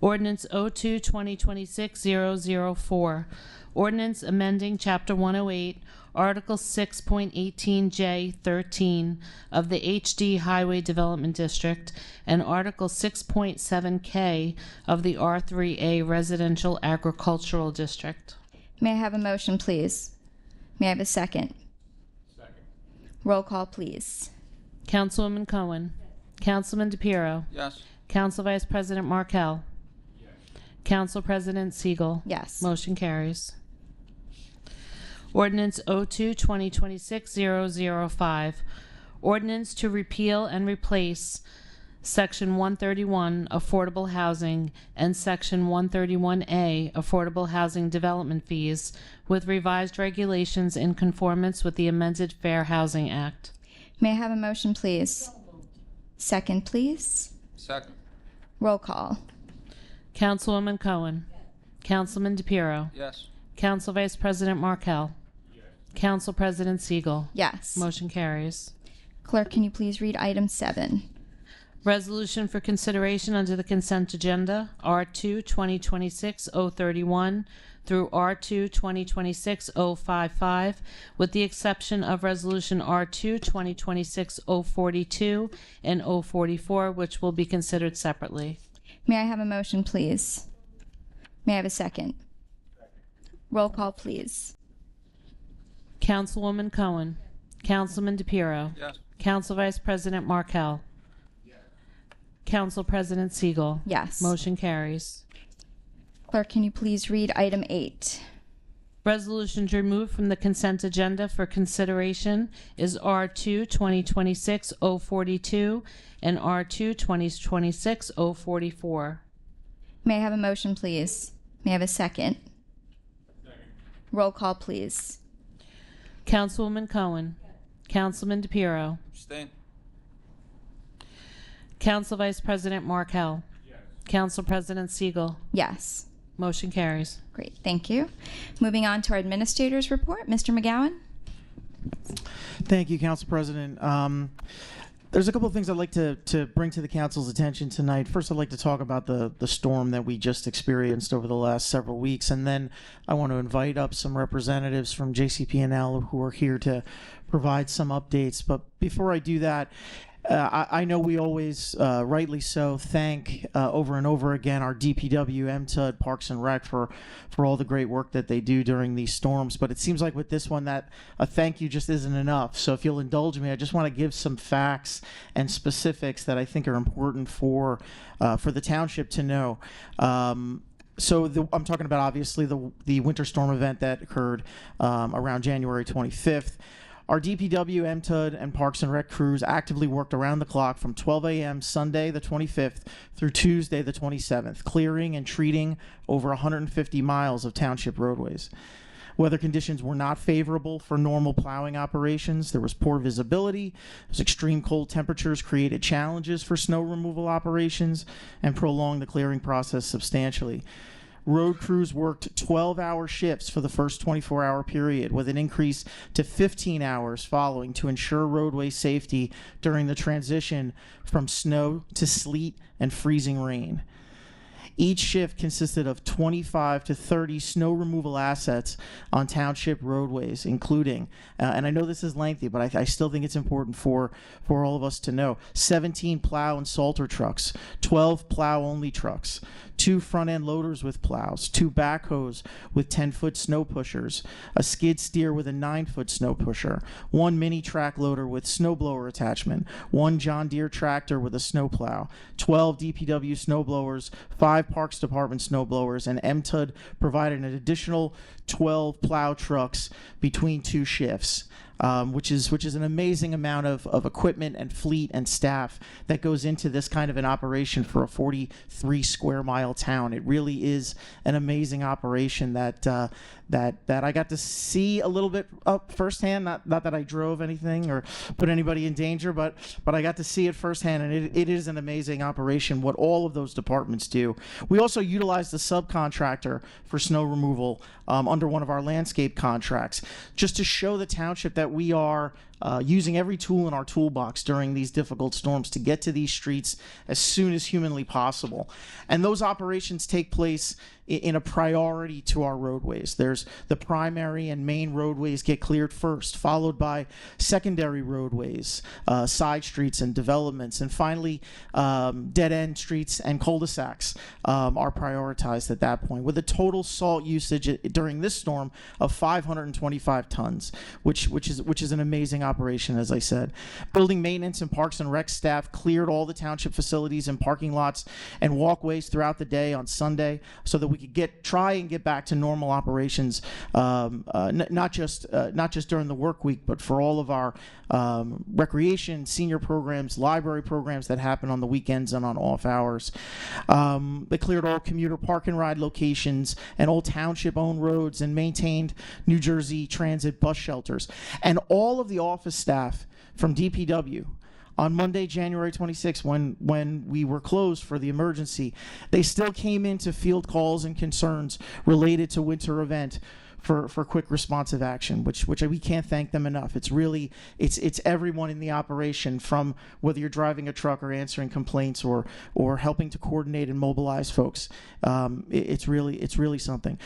Ordinance 02-2026-004. Ordinance amending Chapter 108, Article 6.18J13 of the HD Highway Development District and Article 6.7K of the R3A Residential Agricultural District. May I have a motion, please? May I have a second? Second. Roll call, please. Councilwoman Cohen. Councilman DePiero. Yes. Council Vice President Markel. Yes. Council President Siegel. Yes. Motion carries. Ordinance 02-2026-005. Ordinance to repeal and replace Section 131 Affordable Housing and Section 131A Affordable Housing Development Fees with revised regulations in conformance with the amended Fair Housing Act. May I have a motion, please? Second, please. Second. Roll call. Councilwoman Cohen. Councilman DePiero. Yes. Council Vice President Markel. Council President Siegel. Yes. Motion carries. Clerk, can you please read item 7? Resolution for consideration under the consent agenda, R2-2026-031 through R2-2026-055, with the exception of Resolution R2-2026-042 and 044, which will be considered separately. May I have a motion, please? May I have a second? Roll call, please. Councilwoman Cohen. Councilman DePiero. Yes. Council Vice President Markel. Council President Siegel. Yes. Motion carries. Clerk, can you please read item 8? Resolutions removed from the consent agenda for consideration is R2-2026-042 and R2-2026-044. May I have a motion, please? May I have a second? Roll call, please. Councilwoman Cohen. Councilman DePiero. Abstain. Council Vice President Markel. Council President Siegel. Yes. Motion carries. Great, thank you. Moving on to our administrator's report. Mr. McGowan? Thank you, Council President. There's a couple of things I'd like to bring to the council's attention tonight. First, I'd like to talk about the storm that we just experienced over the last several weeks, and then I want to invite up some representatives from JCP&L who are here to provide some updates. But before I do that, I know we always, rightly so, thank over and over again our DPW, MTUD, Parks and Rec for all the great work that they do during these storms. But it seems like with this one that a thank you just isn't enough. So if you'll indulge me, I just want to give some facts and specifics that I think are important for the township to know. So I'm talking about obviously the winter storm event that occurred around January 25th. Our DPW, MTUD, and Parks and Rec crews actively worked around the clock from 12 a.m. Sunday the 25th through Tuesday the 27th, clearing and treating over 150 miles of township roadways. Weather conditions were not favorable for normal plowing operations. There was poor visibility. Extreme cold temperatures created challenges for snow removal operations and prolonged the clearing process substantially. Road crews worked 12-hour shifts for the first 24-hour period, with an increase to 15 hours following to ensure roadway safety during the transition from snow to sleet and freezing rain. Each shift consisted of 25 to 30 snow removal assets on township roadways, including, and I know this is lengthy, but I still think it's important for all of us to know, 17 plow and salter trucks, 12 plow-only trucks, 2 front-end loaders with plows, 2 backhoes with 10-foot snow pushers, a skid steer with a 9-foot snow pusher, 1 mini track loader with snowblower attachment, 1 John Deere tractor with a snowplow, 12 DPW snowblowers, 5 Parks Department snowblowers, and MTUD provided an additional 12 plow trucks between 2 shifts. Which is an amazing amount of equipment and fleet and staff that goes into this kind of an operation for a 43 square mile town. It really is an amazing operation that I got to see a little bit up firsthand. Not that I drove anything or put anybody in danger, but I got to see it firsthand, and it is an amazing operation what all of those departments do. We also utilized a subcontractor for snow removal under one of our landscape contracts, just to show the township that we are using every tool in our toolbox during these difficult storms to get to these streets as soon as humanly possible. And those operations take place in a priority to our roadways. There's the primary and main roadways get cleared first, followed by secondary roadways, side streets and developments, and finally dead-end streets and cul-de-sacs are prioritized at that point, with a total salt usage during this storm of 525 tons, which is an amazing operation, as I said. Building maintenance and Parks and Rec staff cleared all the township facilities and parking lots and walkways throughout the day on Sunday so that we could try and get back to normal operations, not just during the work week, but for all of our recreation, senior programs, library programs that happen on the weekends and on off hours. They cleared all commuter park and ride locations and all township-owned roads and maintained New Jersey Transit bus shelters. And all of the office staff from DPW on Monday, January 26th, when we were closed for the emergency, they still came into field calls and concerns related to winter event for quick responsive action, which we can't thank them enough. It's really, it's everyone in the operation, from whether you're driving a truck or answering complaints or helping to coordinate and mobilize folks. It's really something.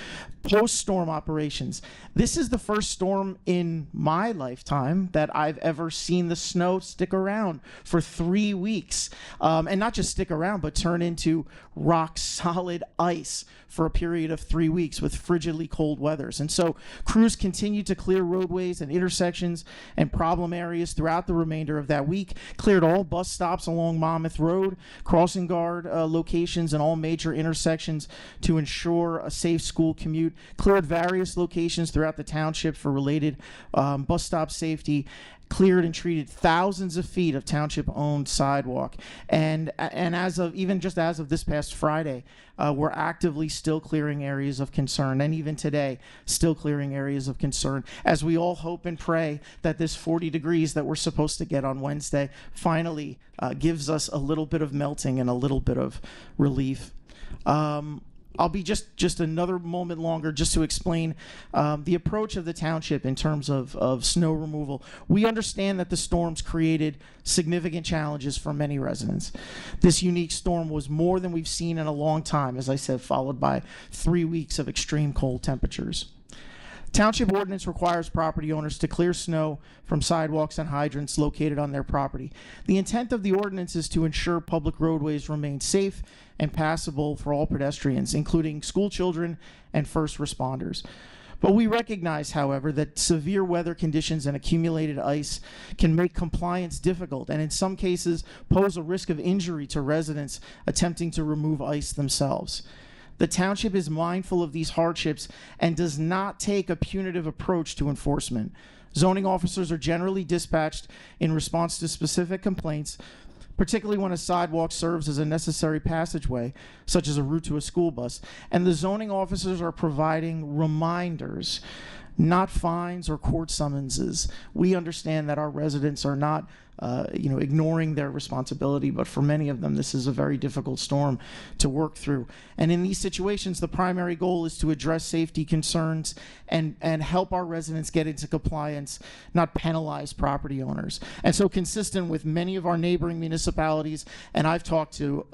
Post-storm operations. This is the first storm in my lifetime that I've ever seen the snow stick around for 3 weeks. And not just stick around, but turn into rock solid ice for a period of 3 weeks with frigidly cold weathers. And so crews continued to clear roadways and intersections and problem areas throughout the remainder of that week, cleared all bus stops along Monmouth Road, crossing guard locations and all major intersections to ensure a safe school commute, cleared various locations throughout the township for related bus stop safety, cleared and treated thousands of feet of township-owned sidewalk, and as of this past Friday, we're actively still clearing areas of concern, and even today, still clearing areas of concern, as we all hope and pray that this 40 degrees that we're supposed to get on Wednesday finally gives us a little bit of melting and a little bit of relief. I'll be just another moment longer just to explain the approach of the township in terms of snow removal. We understand that the storms created significant challenges for many residents. This unique storm was more than we've seen in a long time, as I said, followed by 3 weeks of extreme cold temperatures. Township ordinance requires property owners to clear snow from sidewalks and hydrants located on their property. The intent of the ordinance is to ensure public roadways remain safe and passable for all pedestrians, including school children and first responders. But we recognize, however, that severe weather conditions and accumulated ice can make compliance difficult and in some cases pose a risk of injury to residents attempting to remove ice themselves. The township is mindful of these hardships and does not take a punitive approach to enforcement. Zoning officers are generally dispatched in response to specific complaints, particularly when a sidewalk serves as a necessary passageway, such as a route to a school bus. And the zoning officers are providing reminders, not fines or court summonses. We understand that our residents are not ignoring their responsibility, but for many of them, this is a very difficult storm to work through. And in these situations, the primary goal is to address safety concerns and help our residents get into compliance, not penalize property owners. And so, consistent with many of our neighboring municipalities, and I've talked to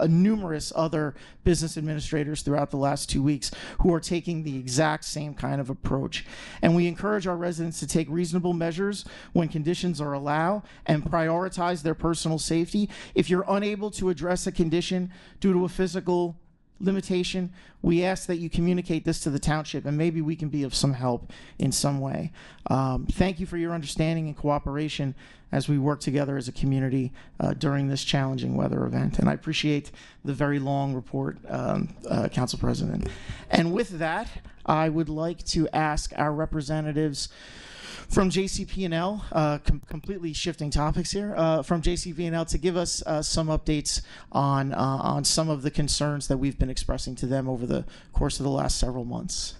numerous other business administrators throughout the last 2 weeks who are taking the exact same kind of approach. And we encourage our residents to take reasonable measures when conditions are allowed and prioritize their personal safety. If you're unable to address a condition due to a physical limitation, we ask that you communicate this to the township, and maybe we can be of some help in some way. Thank you for your understanding and cooperation as we work together as a community during this challenging weather event. And I appreciate the very long report, Council President. And with that, I would like to ask our representatives from JCP&L, completely shifting topics here, from JCP&L to give us some updates on some of the concerns that we've been expressing to them over the course of the last several months.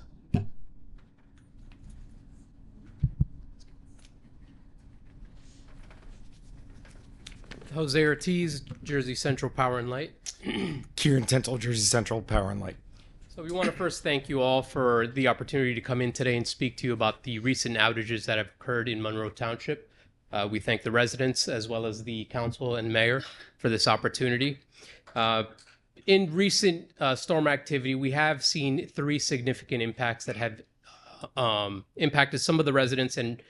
Jose Ortiz, Jersey Central Power and Light. Kieran Tentel, Jersey Central Power and Light. So we want to first thank you all for the opportunity to come in today and speak to you about the recent outages that have occurred in Monroe Township. We thank the residents as well as the council and mayor for this opportunity. In recent storm activity, we have seen 3 significant impacts that have impacted some of the residents, and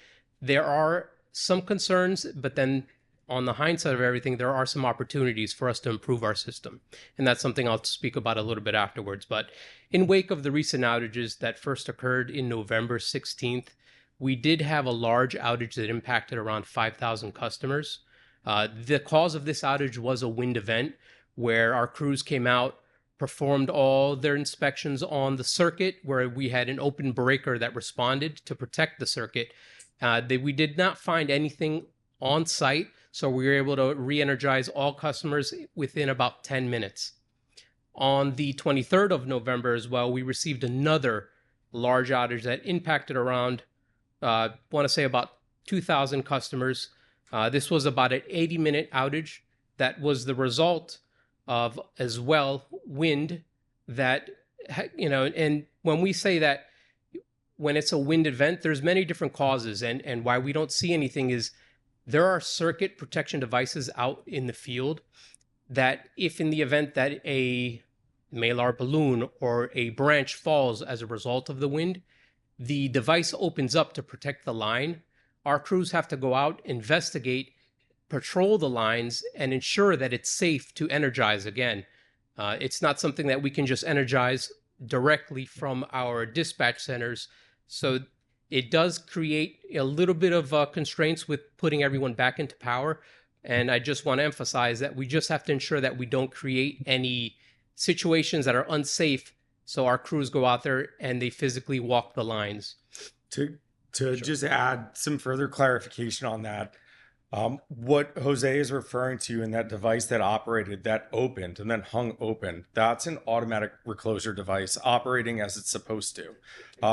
there are some concerns, but then on the hindsight of everything, there are some opportunities for us to improve our system. And that's something I'll speak about a little bit afterwards. But in wake of the recent outages that first occurred in November 16th, we did have a large outage that impacted around 5,000 customers. The cause of this outage was a wind event where our crews came out, performed all their inspections on the circuit, where we had an open breaker that responded to protect the circuit. We did not find anything on site, so we were able to re-energize all customers within about 10 minutes. On the 23rd of November as well, we received another large outage that impacted around, I want to say about 2,000 customers. This was about an 80-minute outage that was the result of, as well, wind that, and when we say that, when it's a wind event, there's many different causes, and why we don't see anything is there are circuit protection devices out in the field that if in the event that a Malar balloon or a branch falls as a result of the wind, the device opens up to protect the line. Our crews have to go out, investigate, patrol the lines, and ensure that it's safe to energize again. It's not something that we can just energize directly from our dispatch centers. So it does create a little bit of constraints with putting everyone back into power. And I just want to emphasize that we just have to ensure that we don't create any situations that are unsafe. So our crews go out there and they physically walk the lines. To just add some further clarification on that, what Jose is referring to in that device that operated, that opened and then hung open, that's an automatic recloser device operating as it's supposed to.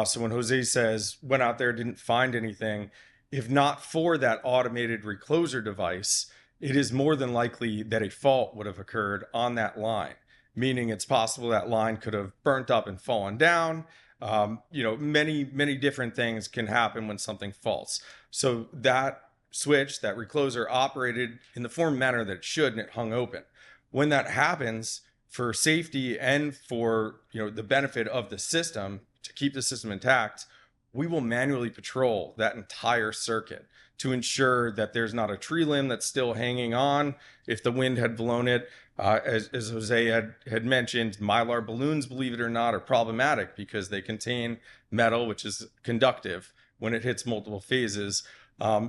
So when Jose says went out there, didn't find anything, if not for that automated recloser device, it is more than likely that a fault would have occurred on that line, meaning it's possible that line could have burnt up and fallen down. Many different things can happen when something faults. So that switch, that recloser, operated in the form and manner that it should, and it hung open. When that happens, for safety and for the benefit of the system, to keep the system intact, we will manually patrol that entire circuit to ensure that there's not a tree limb that's still hanging on if the wind had blown it. As Jose had mentioned, Mylar balloons, believe it or not, are problematic because they contain metal, which is conductive when it hits multiple phases.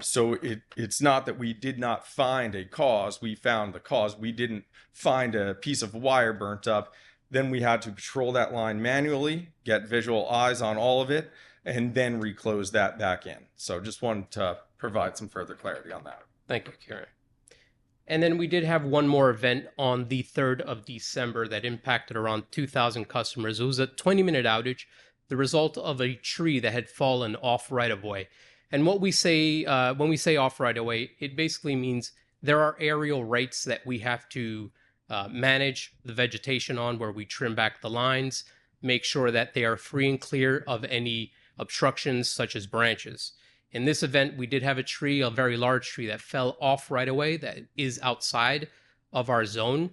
So it's not that we did not find a cause. We found the cause. We didn't find a piece of wire burnt up. Then we had to patrol that line manually, get visual eyes on all of it, and then reclose that back in. So just wanted to provide some further clarity on that. Thank you, Kieran. And then we did have one more event on the 3rd of December that impacted around 2,000 customers. It was a 20-minute outage, the result of a tree that had fallen off right-of-way. And what we say, when we say off right-of-way, it basically means there are aerial rights that we have to manage the vegetation on, where we trim back the lines, make sure that they are free and clear of any obstructions such as branches. In this event, we did have a tree, a very large tree, that fell off right away that is outside of our zone.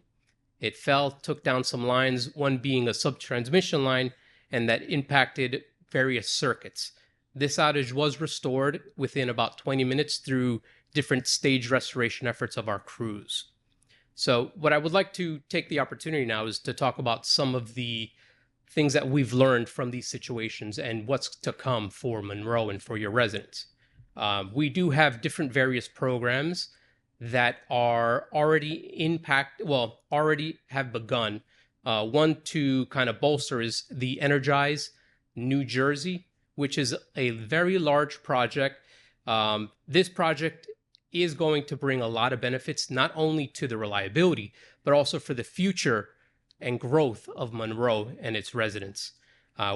It fell, took down some lines, one being a sub-transmission line, and that impacted various circuits. This outage was restored within about 20 minutes through different stage restoration efforts of our crews. So what I would like to take the opportunity now is to talk about some of the things that we've learned from these situations and what's to come for Monroe and for your residents. We do have different various programs that are already already have begun. One to kind of bolster is the Energize New Jersey, which is a very large project. This project is going to bring a lot of benefits, not only to the reliability, but also for the future and growth of Monroe and its residents.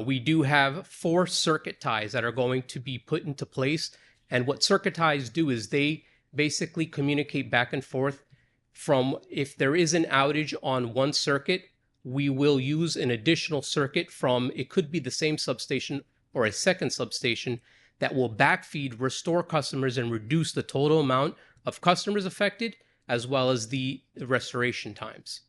We do have 4 circuit ties that are going to be put into place. And what circuit ties do is they basically communicate back and forth from if there is an outage on one circuit, we will use an additional circuit from, it could be the same substation or a second substation that will backfeed, restore customers, and reduce the total amount of customers affected, as well as the restoration times.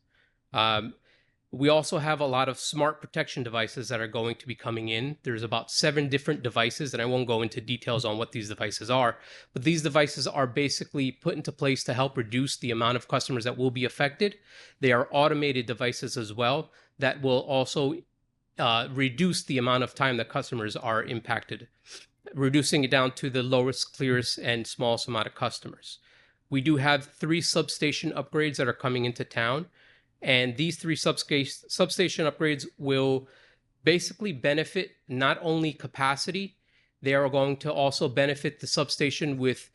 We also have a lot of smart protection devices that are going to be coming in. There's about 7 different devices, and I won't go into details on what these devices are, but these devices are basically put into place to help reduce the amount of customers that will be affected. They are automated devices as well that will also reduce the amount of time that customers are impacted, reducing it down to the lowest, clearest, and smallest amount of customers. We do have 3 substation upgrades that are coming into town. And these 3 substation upgrades will basically benefit not only capacity, they are going to also benefit the substation with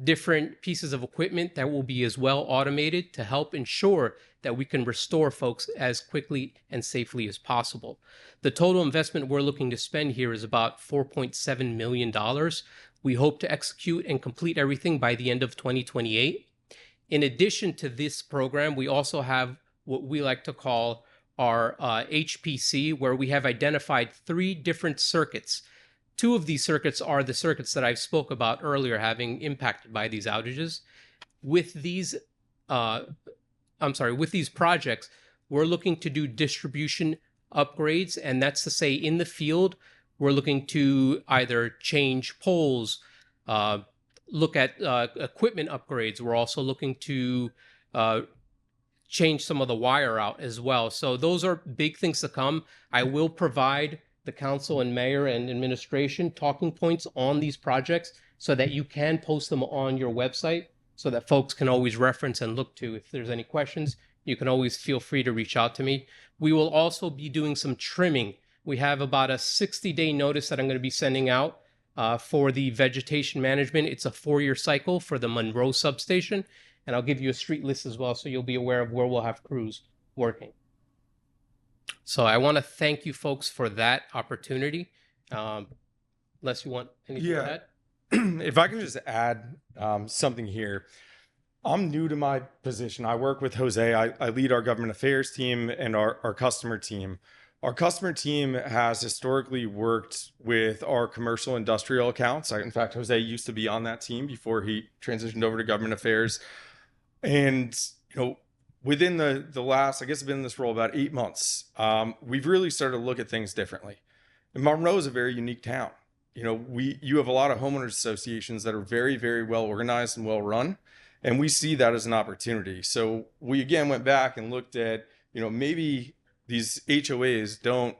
different pieces of equipment that will be as well automated to help ensure that we can restore folks as quickly and safely as possible. The total investment we're looking to spend here is about $4.7 million. We hope to execute and complete everything by the end of 2028. In addition to this program, we also have what we like to call our HPC, where we have identified 3 different circuits. 2 of these circuits are the circuits that I spoke about earlier having impacted by these outages. With these, with these projects, we're looking to do distribution upgrades, and that's to say in the field, we're looking to either change poles, look at equipment upgrades. We're also looking to change some of the wire out as well. So those are big things to come. I will provide the council and mayor and administration talking points on these projects so that you can post them on your website so that folks can always reference and look to. If there's any questions, you can always feel free to reach out to me. We will also be doing some trimming. We have about a 60-day notice that I'm going to be sending out for the vegetation management. It's a 4-year cycle for the Monroe substation. And I'll give you a street list as well, so you'll be aware of where we'll have crews working. So I want to thank you folks for that opportunity. Unless you want anything to add? If I can just add something here. I'm new to my position. I work with Jose. I lead our government affairs team and our customer team. Our customer team has historically worked with our commercial industrial accounts. In fact, Jose used to be on that team before he transitioned over to government affairs. And, within the last, I guess I've been in this role about 8 months, we've really started to look at things differently. And Monroe is a very unique town. You have a lot of homeowners associations that are very, very well organized and well run. And we see that as an opportunity. So we again went back and looked at, maybe these HOAs don't,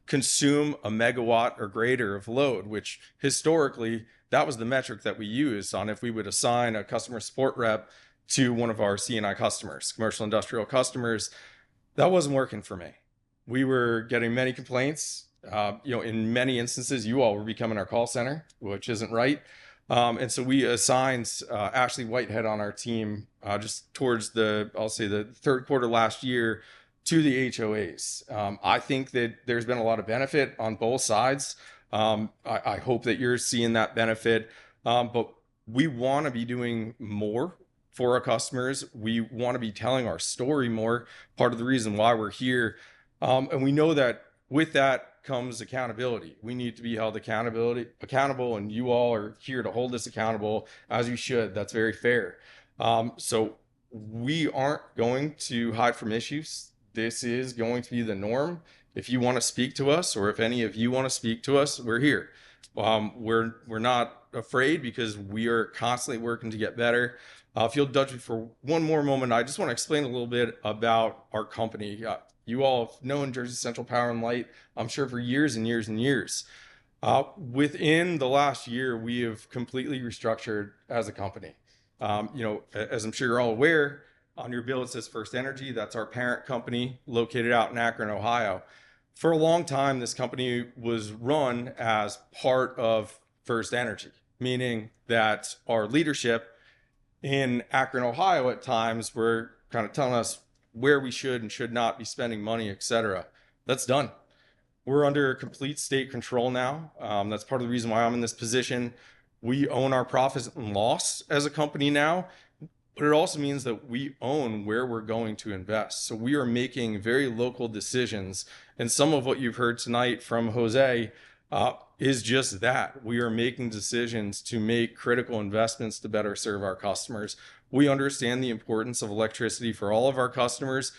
consume a megawatt or greater of load, which historically that was the metric that we used on if we would assign a customer support rep to one of our C&I customers, commercial industrial customers. That wasn't working for me. We were getting many complaints. In many instances, you all were becoming our call center, which isn't right. And so we assigned Ashley Whitehead on our team just towards the 3rd quarter last year to the HOAs. I think that there's been a lot of benefit on both sides. I hope that you're seeing that benefit, but we want to be doing more for our customers. We want to be telling our story more, part of the reason why we're here. And we know that with that comes accountability. We need to be held accountable, and you all are here to hold us accountable, as you should. That's very fair. So we aren't going to hide from issues. This is going to be the norm. If you want to speak to us, or if any of you want to speak to us, we're here. We're not afraid, because we are constantly working to get better. If you'll indulge me for one more moment, I just want to explain a little bit about our company. You all have known Jersey Central Power and Light, I'm sure, for years and years and years. Within the last year, we have completely restructured as a company. As I'm sure you're all aware, on your bill it says First Energy. That's our parent company located out in Akron, Ohio. For a long time, this company was run as part of First Energy, meaning that our leadership in Akron, Ohio at times were kind of telling us where we should and should not be spending money, etc. That's done. We're under complete state control now. That's part of the reason why I'm in this position. We own our profits and loss as a company now, but it also means that we own where we're going to invest. So we are making very local decisions. And some of what you've heard tonight from Jose is just that. We are making decisions to make critical investments to better serve our customers. We understand the importance of electricity for all of our customers,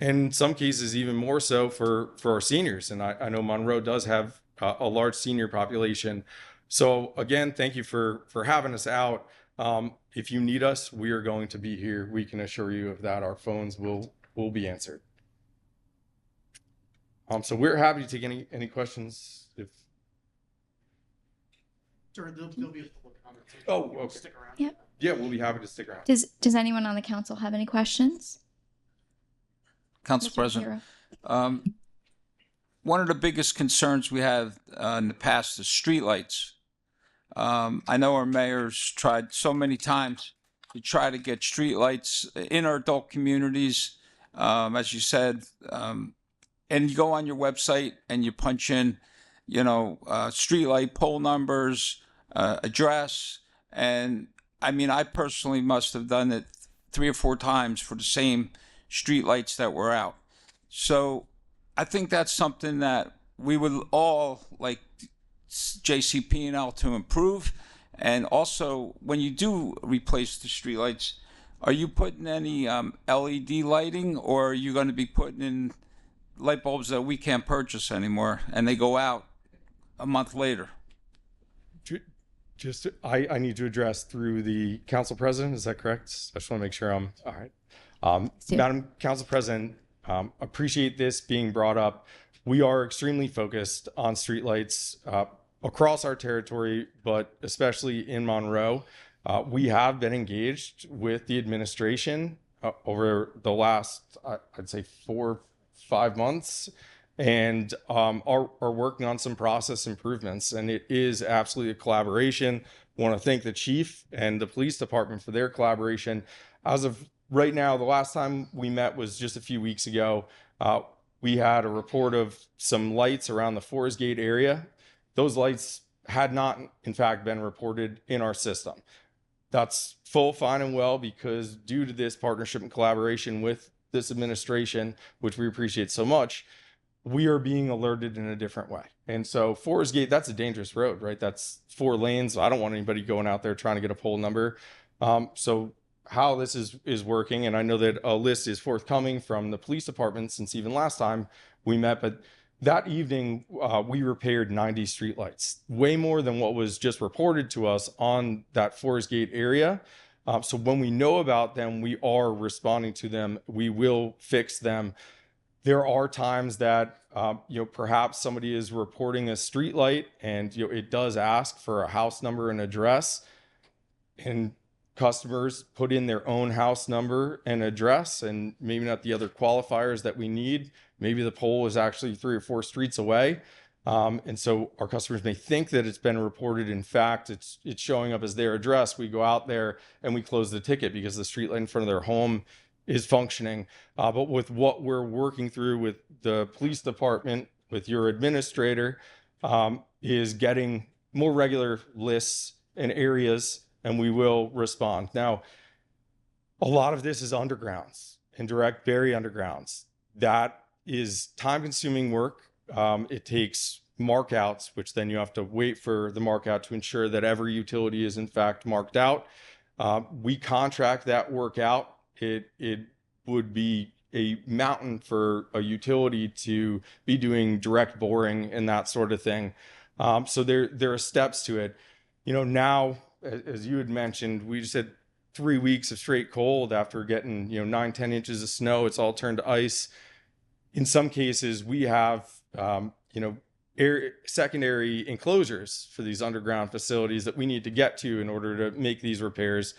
and in some cases even more so for our seniors. And I know Monroe does have a large senior population. So again, thank you for having us out. If you need us, we are going to be here. We can assure you of that. Our phones will be answered. So we're happy to take any questions. There'll be a public comment. Oh, okay. Stick around. Yep. Yeah, we'll be happy to stick around. Does anyone on the council have any questions? Council Mr. President, Hero. one of the biggest concerns we had in the past is streetlights. I know our mayor's tried so many times to try to get streetlights in our adult communities, as you said, and you go on your website and you punch in, streetlight pole numbers, address, and I mean, I personally must have done it 3 or 4 times for the same streetlights that were out. So I think that's something that we would all like JCP&L to improve. And also, when you do replace the streetlights, are you putting any LED lighting, or are you going to be putting in light bulbs that we can't purchase anymore and they go out a month later? I need to address through the council president. Is that correct? I just want to make sure I'm all right. Madam Council President, appreciate this being brought up. We are extremely focused on streetlights across our territory, but especially in Monroe. We have been engaged with the administration over the last, I'd say 4 or 5 months, and are working on some process improvements. And it is absolutely a collaboration. I want to thank the chief and the police department for their collaboration. As of right now, the last time we met was just a few weeks ago. We had a report of some lights around the Forest Gate area. Those lights had not, in fact, been reported in our system. That's full, fine, and well, because due to this partnership and collaboration with this administration, which we appreciate so much, we are being alerted in a different way. And so Forest Gate, that's a dangerous road, right? That's 4 lanes. I don't want anybody going out there trying to get a pole number. So how this is working, and I know that a list is forthcoming from the police department since even last time we met, but that evening we repaired 90 streetlights, way more than what was just reported to us on that Forest Gate area. So when we know about them, we are responding to them. We will fix them. There are times that perhaps somebody is reporting a streetlight and it does ask for a house number and address, and customers put in their own house number and address, and maybe not the other qualifiers that we need. Maybe the pole is actually 3 or 4 streets away. And so our customers may think that it's been reported. In fact, it's showing up as their address. We go out there and we close the ticket because the streetlight in front of their home is functioning. But with what we're working through with the police department, with your administrator, is getting more regular lists and areas, and we will respond. Now, a lot of this is undergrounds, indirect bury undergrounds. That is time-consuming work. It takes markouts, which then you have to wait for the markout to ensure that every utility is in fact marked out. We contract that work out it would be a mountain for a utility to be doing direct boring and that sort of thing. So there are steps to it. Now, as you had mentioned, we just had 3 weeks of straight cold after getting 9-10 inches of snow. It's all turned to ice. In some cases, we have secondary enclosures for these underground facilities that we need to get to in order to make these repairs.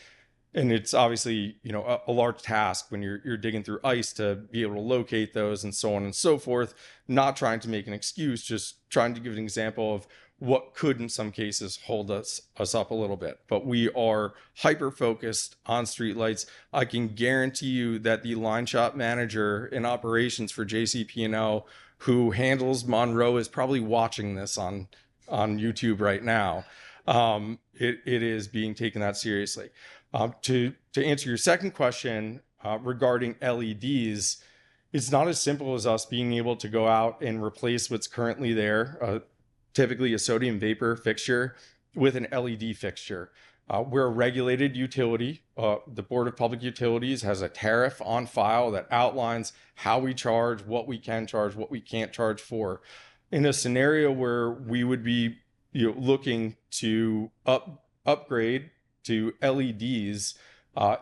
And it's obviously, a large task when you're digging through ice to be able to locate those and so on and so forth. Not trying to make an excuse, just trying to give an example of what could in some cases hold us up a little bit. But we are hyper focused on streetlights. I can guarantee you that the line shop manager in operations for JCP&L who handles Monroe is probably watching this on YouTube right now. It is being taken that seriously. To answer your second question regarding LEDs, it's not as simple as us being able to go out and replace what's currently there, typically a sodium vapor fixture, with an LED fixture. We're a regulated utility. The Board of Public Utilities has a tariff on file that outlines how we charge, what we can charge, what we can't charge for. In a scenario where we would be looking to upgrade to LEDs,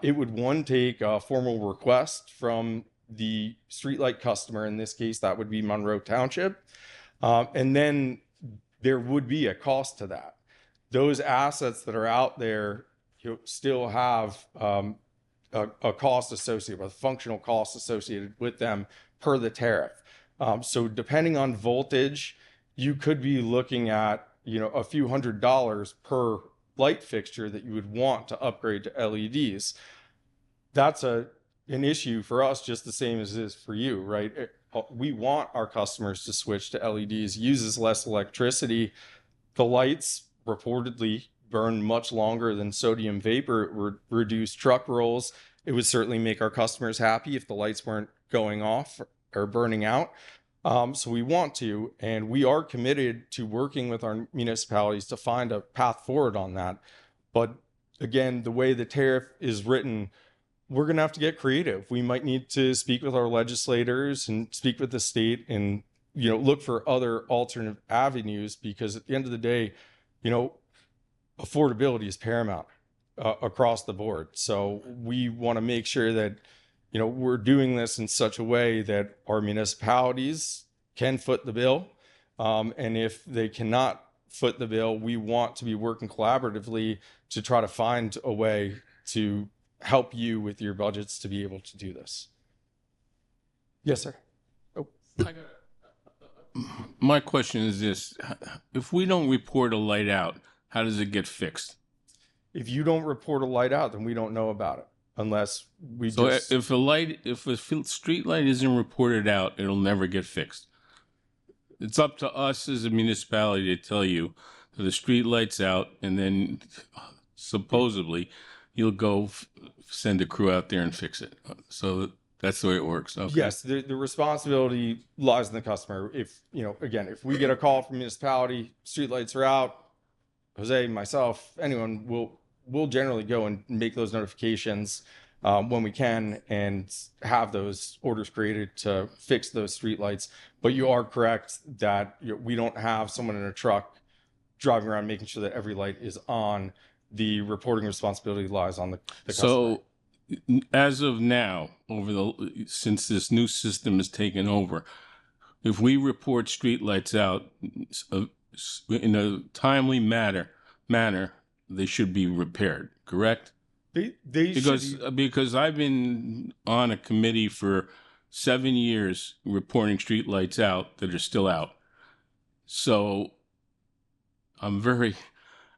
it would take a formal request from the streetlight customer. In this case, that would be Monroe Township. And then there would be a cost to that. Those assets that are out there still have a cost associated with, a functional cost associated with them per the tariff. So depending on voltage, you could be looking at a few $100s per light fixture that you would want to upgrade to LEDs. That's an issue for us, just the same as it is for you, right? We want our customers to switch to LEDs. Uses less electricity. The lights reportedly burn much longer than sodium vapor. It would reduce truck rolls. It would certainly make our customers happy if the lights weren't going off or burning out. So we want to, and we are committed to working with our municipalities to find a path forward on that. But again, the way the tariff is written, we're going to have to get creative. We might need to speak with our legislators and speak with the state and, look for other alternative avenues, because at the end of the day, affordability is paramount across the board. So we want to make sure that we're doing this in such a way that our municipalities can foot the bill. And if they cannot foot the bill, we want to be working collaboratively to try to find a way to help you with your budgets to be able to do this. Yes, sir. Oh. My question is this. If we don't report a light out, how does it get fixed? If you don't report a light out, then we don't know about it. Unless we if a street light isn't reported out, it'll never get fixed. It's up to us as a municipality to tell you that the street light's out, and then supposedly you'll go send a crew out there and fix it. So that's the way it works. Okay. Yes, the responsibility lies in the customer. If if we get a call from municipality, street lights are out, Jose, myself, anyone we'll generally go and make those notifications when we can and have those orders created to fix those streetlights. But you are correct that we don't have someone in a truck driving around making sure that every light is on. The reporting responsibility lies on the customer. So as of now, since this new system is taken over, if we report streetlights out in a timely manner, they should be repaired, correct? Because I've been on a committee for 7 years reporting streetlights out that are still out. So I'm very,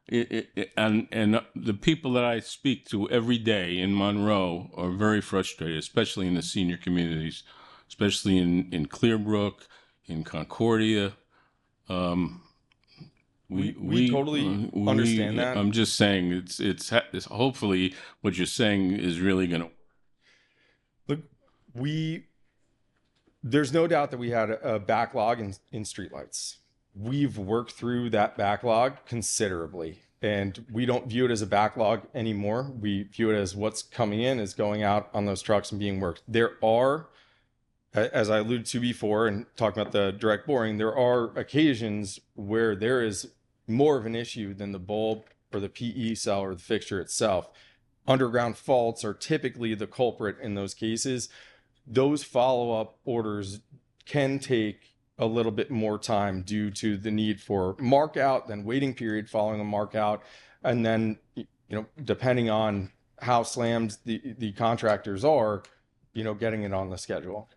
and the people that I speak to every day in Monroe are very frustrated, especially in the senior communities, especially in Clearbrook, in Concordia. We totally understand that. I'm just saying it's hopefully what you're saying is really going to. Look, there's no doubt that we had a backlog in streetlights. We've worked through that backlog considerably. and we don't view it as a backlog anymore. We view it as what's coming in is going out on those trucks and being worked. There are, as I alluded to before and talking about the direct boring, there are occasions where there is more of an issue than the bulb or the PE cell or the fixture itself. Underground faults are typically the culprit in those cases. Those follow-up orders can take a little bit more time due to the need for mark out, then waiting period following a mark out, and then, you know, depending on how slammed the contractors are, you know, getting it on the schedule.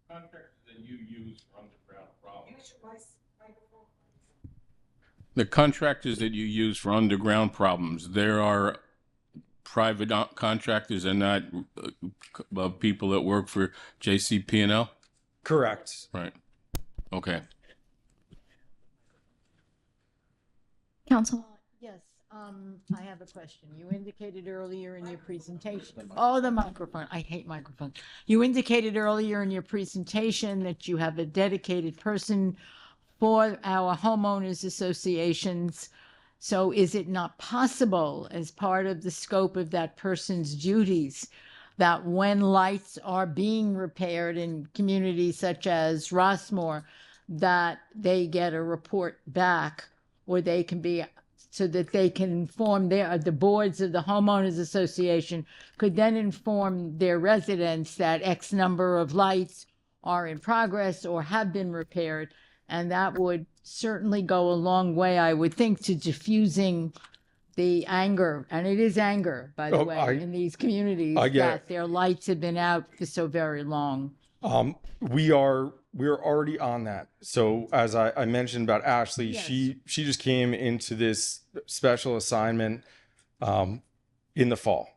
Contractors that you use for underground problems. The contractors that you use for underground problems, there are private contractors and not people that work for JCP&L? Correct. Right. Okay. Council. Yes, I have a question. You indicated earlier in your presentation. Oh, the microphone. I hate microphones. You indicated earlier in your presentation that you have a dedicated person for our homeowners associations. So is it not possible, as part of the scope of that person's duties, that when lights are being repaired in communities such as Rossmore, that they get a report back, or they can be, so that they can inform the boards of the homeowners association could then inform their residents that X number of lights are in progress or have been repaired, and that would certainly go a long way, I would think, to diffusing the anger, and it is anger, by the way, in these communities, that their lights have been out for so very long. We're already on that. So as I mentioned about Ashley, Yes. she just came into this special assignment in the fall.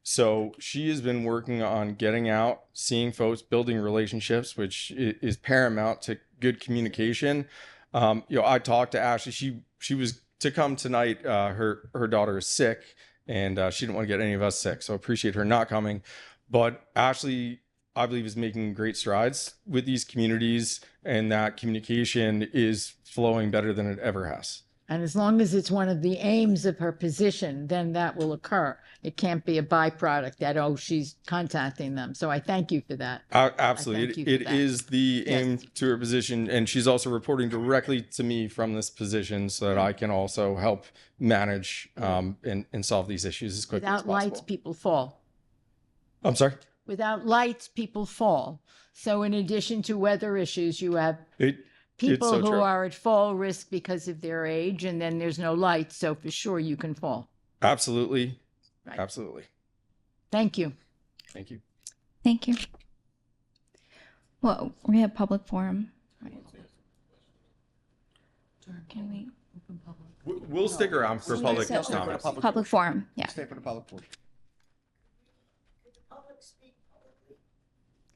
So she has been working on getting out, seeing folks, building relationships, which is paramount to good communication. You know, I talked to Ashley. She was to come tonight. Her daughter is sick, and she didn't want to get any of us sick. So I appreciate her not coming. But Ashley, I believe, is making great strides with these communities, and that communication is flowing better than it ever has. And as long as it's one of the aims of her position, then that will occur. It can't be a byproduct that, oh, she's contacting them. So I thank you for that. Absolutely. It is the aim to her position. And she's also reporting directly to me from this position so that I can also help manage and solve these issues as quickly as Without possible. lights, people fall. I'm sorry? Without lights, people fall. So in addition to weather issues, you have people so who true. are at fall risk because of their age, and then there's no lights. So for sure you can fall. Absolutely. Right. Absolutely. Thank you. Thank you. Thank you. Well, we have public forum. Can we? We'll stick around for public comments. Public forum, yeah. Stay for the public forum.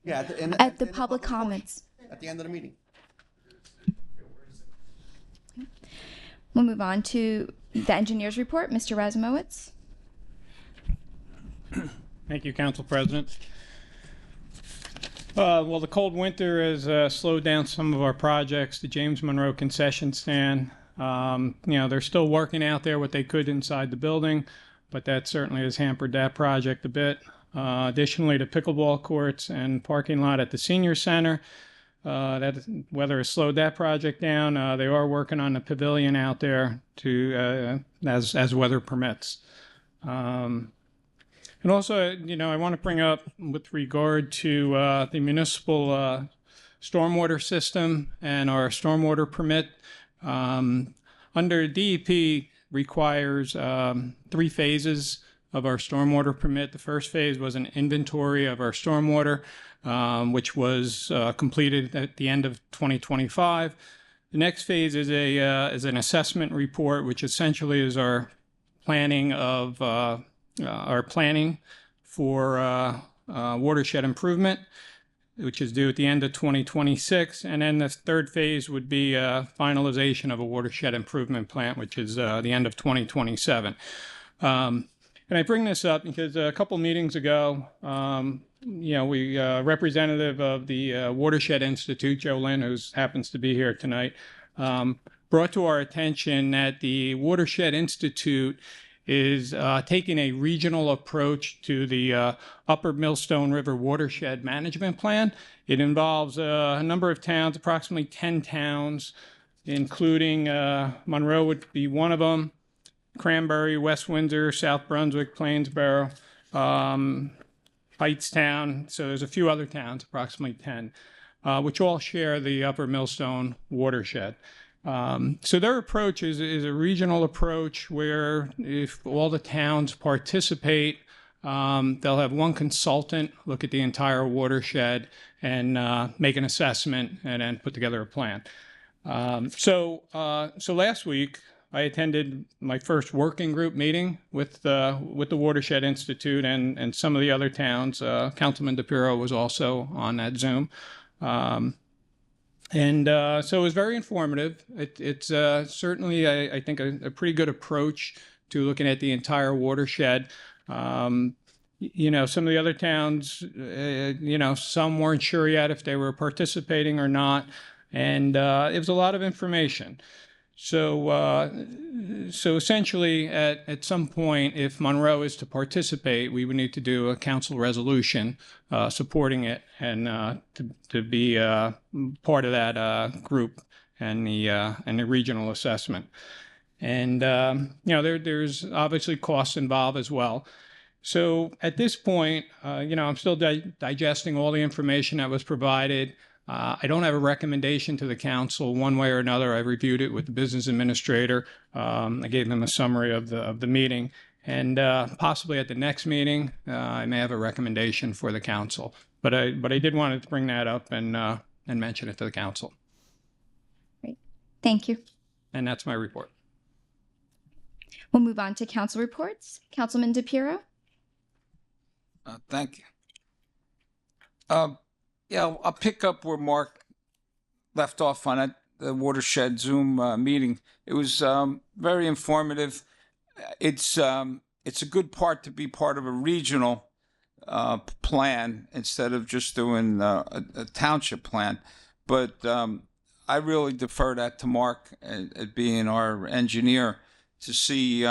Yeah, At the public comments. At the end of the meeting. We'll move on to the engineer's report. Mr. Razumowitz. Thank you, Council President. Well, the cold winter has slowed down some of our projects. The James Monroe concession stand, you know, they're still working out there what they could inside the building, but that certainly has hampered that project a bit. Additionally, the pickleball courts and parking lot at the senior center, that weather has slowed that project down. They are working on the pavilion out there to as weather permits. And also, you know, I want to bring up with regard to the municipal stormwater system and our stormwater permit. Under DEP requires 3 phases of our stormwater permit. The first phase was an inventory of our stormwater, which was completed at the end of 2025. The next phase is an assessment report, which essentially is our planning of our planning for watershed improvement, which is due at the end of 2026. And then the third phase would be finalization of a watershed improvement plan, which is the end of 2027. And I bring this up because a couple meetings ago, you know, we representative of the Watershed Institute, Joe Lynn, who happens to be here tonight, brought to our attention that the Watershed Institute is taking a regional approach to the Upper Millstone River Watershed Management Plan. It involves a number of towns, approximately 10 towns, including Monroe would be one of them, Cranberry, West Windsor, South Brunswick, Plainsboro, Hightstown. So there's a few other towns, approximately 10, which all share the Upper Millstone watershed. So their approach is a regional approach where if all the towns participate, they'll have one consultant look at the entire watershed and make an assessment and then put together a plan. So last week I attended my first working group meeting with the Watershed Institute and some of the other towns. Councilman DePiro was also on that Zoom. So it was very informative. It's certainly, I think, a pretty good approach to looking at the entire watershed. Some of the other towns, some weren't sure yet if they were participating or not. And it was a lot of information. So essentially, at some point, if Monroe is to participate, we would need to do a council resolution supporting it and to be part of that group and the regional assessment. And there's obviously costs involved as well. So at this point, I'm still digesting all the information that was provided. I don't have a recommendation to the council one way or another. I reviewed it with the business administrator. I gave them a summary of the meeting, and possibly at the next meeting, I may have a recommendation for the council. But I did want to bring that up and mention it to the council. Great, thank you. And that's my report. We'll move on to council reports. Councilman DePiro. Thank you. I'll pick up where Mark left off on it, the Watershed Zoom meeting. It was very informative. It's a good part to be part of a regional plan instead of just doing a township plan. But I really defer that to Mark, at being our engineer, to see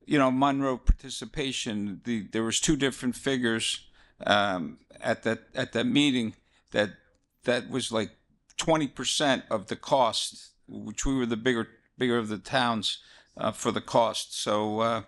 Monroe participation. There was two different figures at that meeting that was like 20% of the cost, which we were the bigger of the towns for the cost. So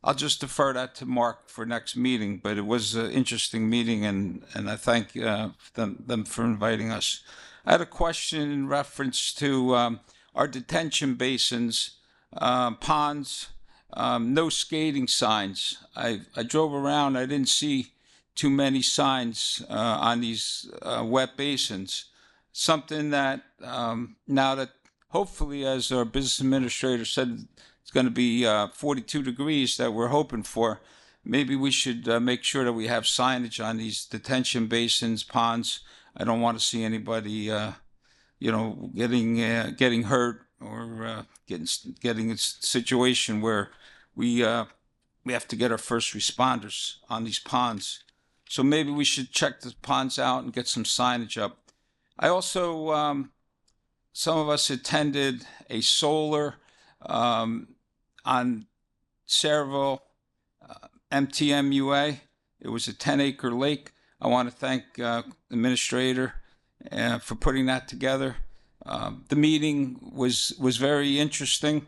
I'll just defer that to Mark for next meeting. But it was an interesting meeting, and I thank them for inviting us. I had a question in reference to our detention basins, ponds, no skating signs. I drove around. I didn't see too many signs on these wet basins. Something that now that hopefully, as our business administrator said, it's going to be 42 degrees that we're hoping for, maybe we should make sure that we have signage on these detention basins, ponds. I don't want to see anybody, getting hurt or getting a situation where we have to get our first responders on these ponds. So maybe we should check the ponds out and get some signage up. I also, some of us attended a solar on Sayreville, MTMUA. It was a 10-acre lake. I want to thank the administrator for putting that together. The meeting was very interesting,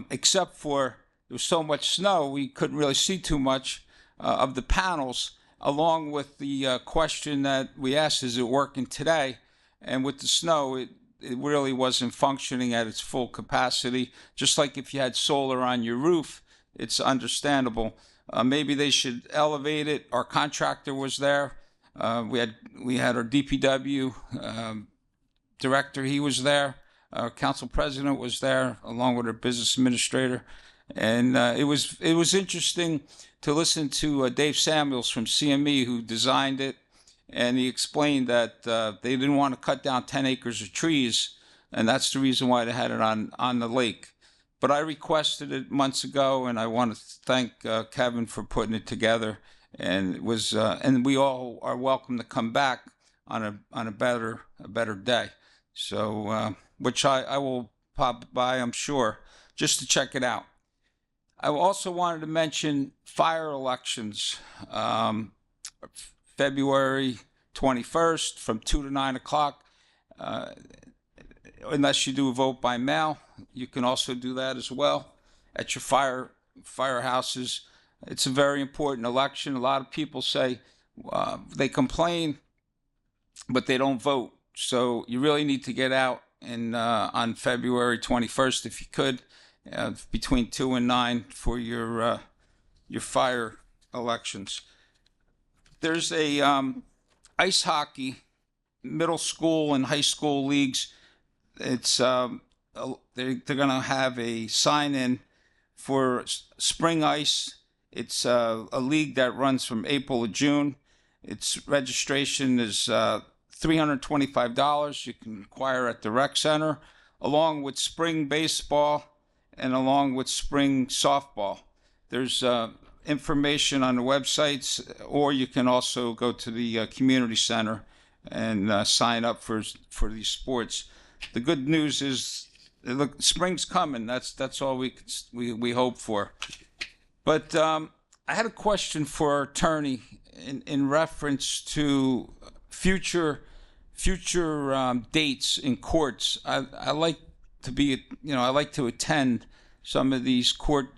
except for there was so much snow we couldn't really see too much of the panels, along with the question that we asked, is it working today? And with the snow, it really wasn't functioning at its full capacity. Just like if you had solar on your roof, it's understandable. Maybe they should elevate it. Our contractor was there. We had our DPW director, he was there. Our council president was there, along with our business administrator. And it was interesting to listen to Dave Samuels from CME, who designed it, and he explained that they didn't want to cut down 10 acres of trees, and that's the reason why they had it on the lake. But I requested it months ago, and I want to thank Kevin for putting it together. And it was, and we all are welcome to come back on a better day. So, which I will pop by, I'm sure, just to check it out. I also wanted to mention fire elections, February 21st from 2 to 9 o'clock. Unless you do a vote by mail, you can also do that as well at your firehouses. It's a very important election. A lot of people say they complain, but they don't vote. So you really need to get out on February 21st, if you could, between 2 and 9 for your fire elections. There's a ice hockey middle school and high school leagues. It's they're going to have a sign-in for spring ice. It's a league that runs from April to June. Its registration is $325. You can acquire at the rec center, along with spring baseball and along with spring softball. There's information on the websites, or you can also go to the community center and sign up for these sports. The good news is, look, spring's coming. That's all we hope for. But I had a question for our attorney in reference to future dates in courts. I like to be, I like to attend some of these court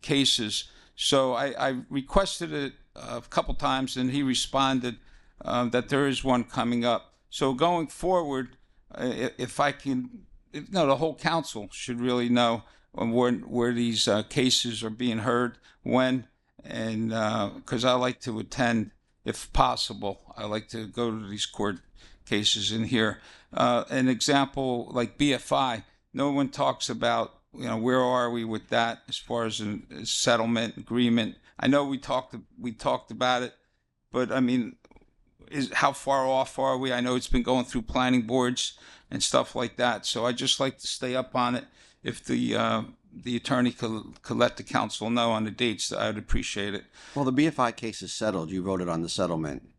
cases. So I requested it a couple times, and he responded that there is one coming up. So going forward, if I can, the whole council should really know where these cases are being heard, when, and because I like to attend if possible. I like to go to these court cases in here. An example like BFI, no one talks about, where are we with that as far as a settlement agreement. I know we talked about it, but I mean, how far off are we? I know it's been going through planning boards and stuff like that. So I just like to stay up on it. If the attorney could let the council know on the dates, I'd appreciate it. Well, the BFI case is settled. You voted on the settlement.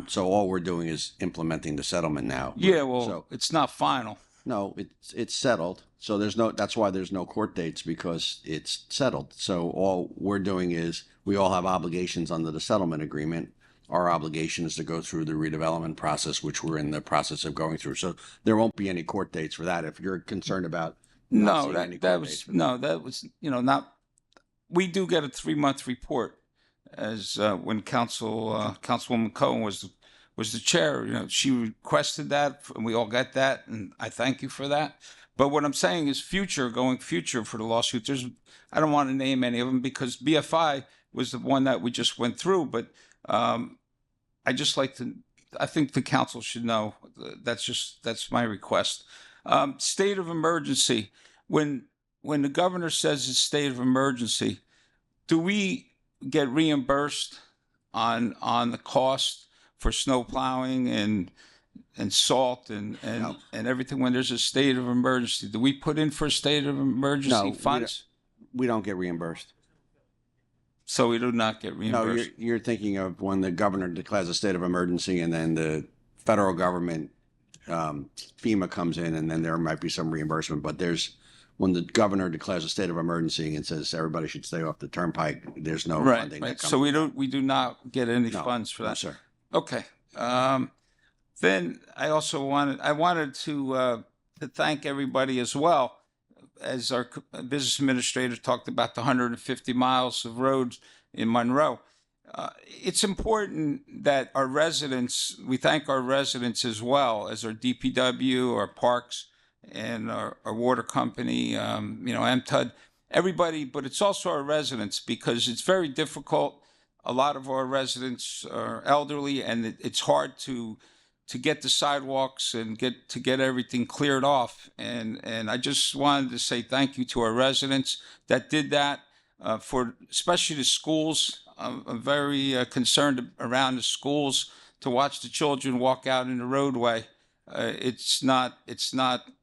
So all we're doing is implementing the settlement now. Yeah, well, it's not final. No, it's settled. So that's why there's no court dates, because it's settled. So all we're doing is, we all have obligations under the settlement agreement. Our obligation is to go through the redevelopment process, which we're in the process of going through. So there won't be any court dates for that. If you're concerned about that was not. We do get a 3-month report, as when Councilwoman Cohen was the chair. She requested that, and we all got that, and I thank you for that. But what I'm saying is future for the lawsuit. I don't want to name any of them, because BFI was the one that we just went through, but I think the council should know. That's my request. State of emergency. When the governor says it's state of emergency, do we get reimbursed on the cost for snow plowing and salt and everything when there's a state of emergency? Do we put in for a state of emergency funds? We don't get reimbursed. So we do not get reimbursed. No, you're thinking of when the governor declares a state of emergency, and then the federal government, FEMA comes in, and then there might be some reimbursement. But when the governor declares a state of emergency and says everybody should stay off the turnpike, there's no funding. Right. So we do not get any funds for that. No, sir. Okay. Then I also wanted to thank everybody as well. As our business administrator talked about the 150 miles of roads in Monroe. It's important that we thank our residents as well as our DPW, our parks, and our water company, MTUD, everybody, but it's also our residents, because it's very difficult. A lot of our residents are elderly, and it's hard to get the sidewalks and get everything cleared off. And I just wanted to say thank you to our residents that did that, for especially the schools. I'm very concerned around the schools to watch the children walk out in the roadway. It's not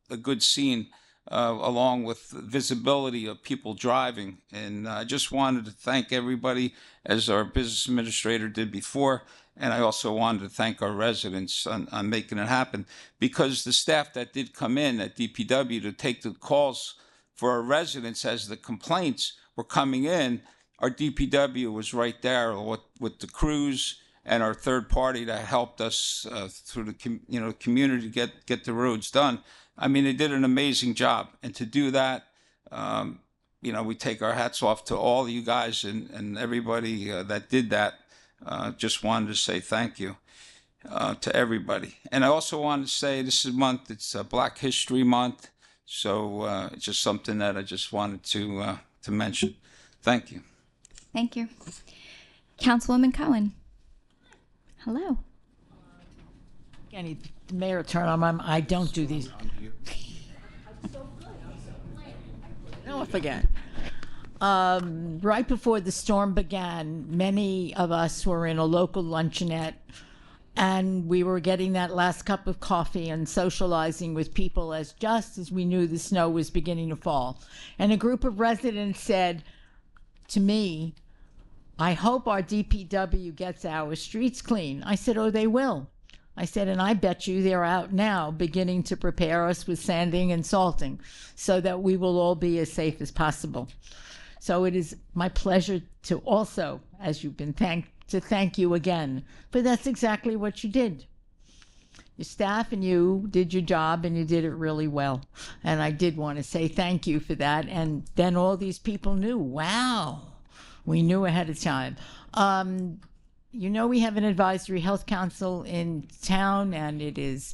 a good scene. along with visibility of people driving. And I just wanted to thank everybody, as our business administrator did before. And I also wanted to thank our residents on making it happen, because the staff that did come in at DPW to take the calls for our residents as the complaints were coming in, our DPW was right there with the crews and our third party that helped us through the community to get the roads done. I mean, they did an amazing job, and to do that, we take our hats off to all you guys and everybody that did that. Just wanted to say thank you to everybody. And I also wanted to say this is month, it's Black History Month, so it's just something that I just wanted to mention. Thank you. Thank you. Councilwoman Cohen. Hello. Any mayor turn on, I don't do these. No, I forget. Right before the storm began, many of us were in a local luncheonette, and we were getting that last cup of coffee and socializing with people just as we knew the snow was beginning to fall. And a group of residents said to me, "I hope our DPW gets our streets clean." I said, "Oh, they will." I said, "And I bet you they're out now beginning to prepare us with sanding and salting so that we will all be as safe as possible." So it is my pleasure to also, as you've been to thank you again, but that's exactly what you did. Your staff and you did your job, and you did it really well. And I did want to say thank you for that. And then all these people knew, wow, we knew ahead of time. We have an advisory health council in town, and it is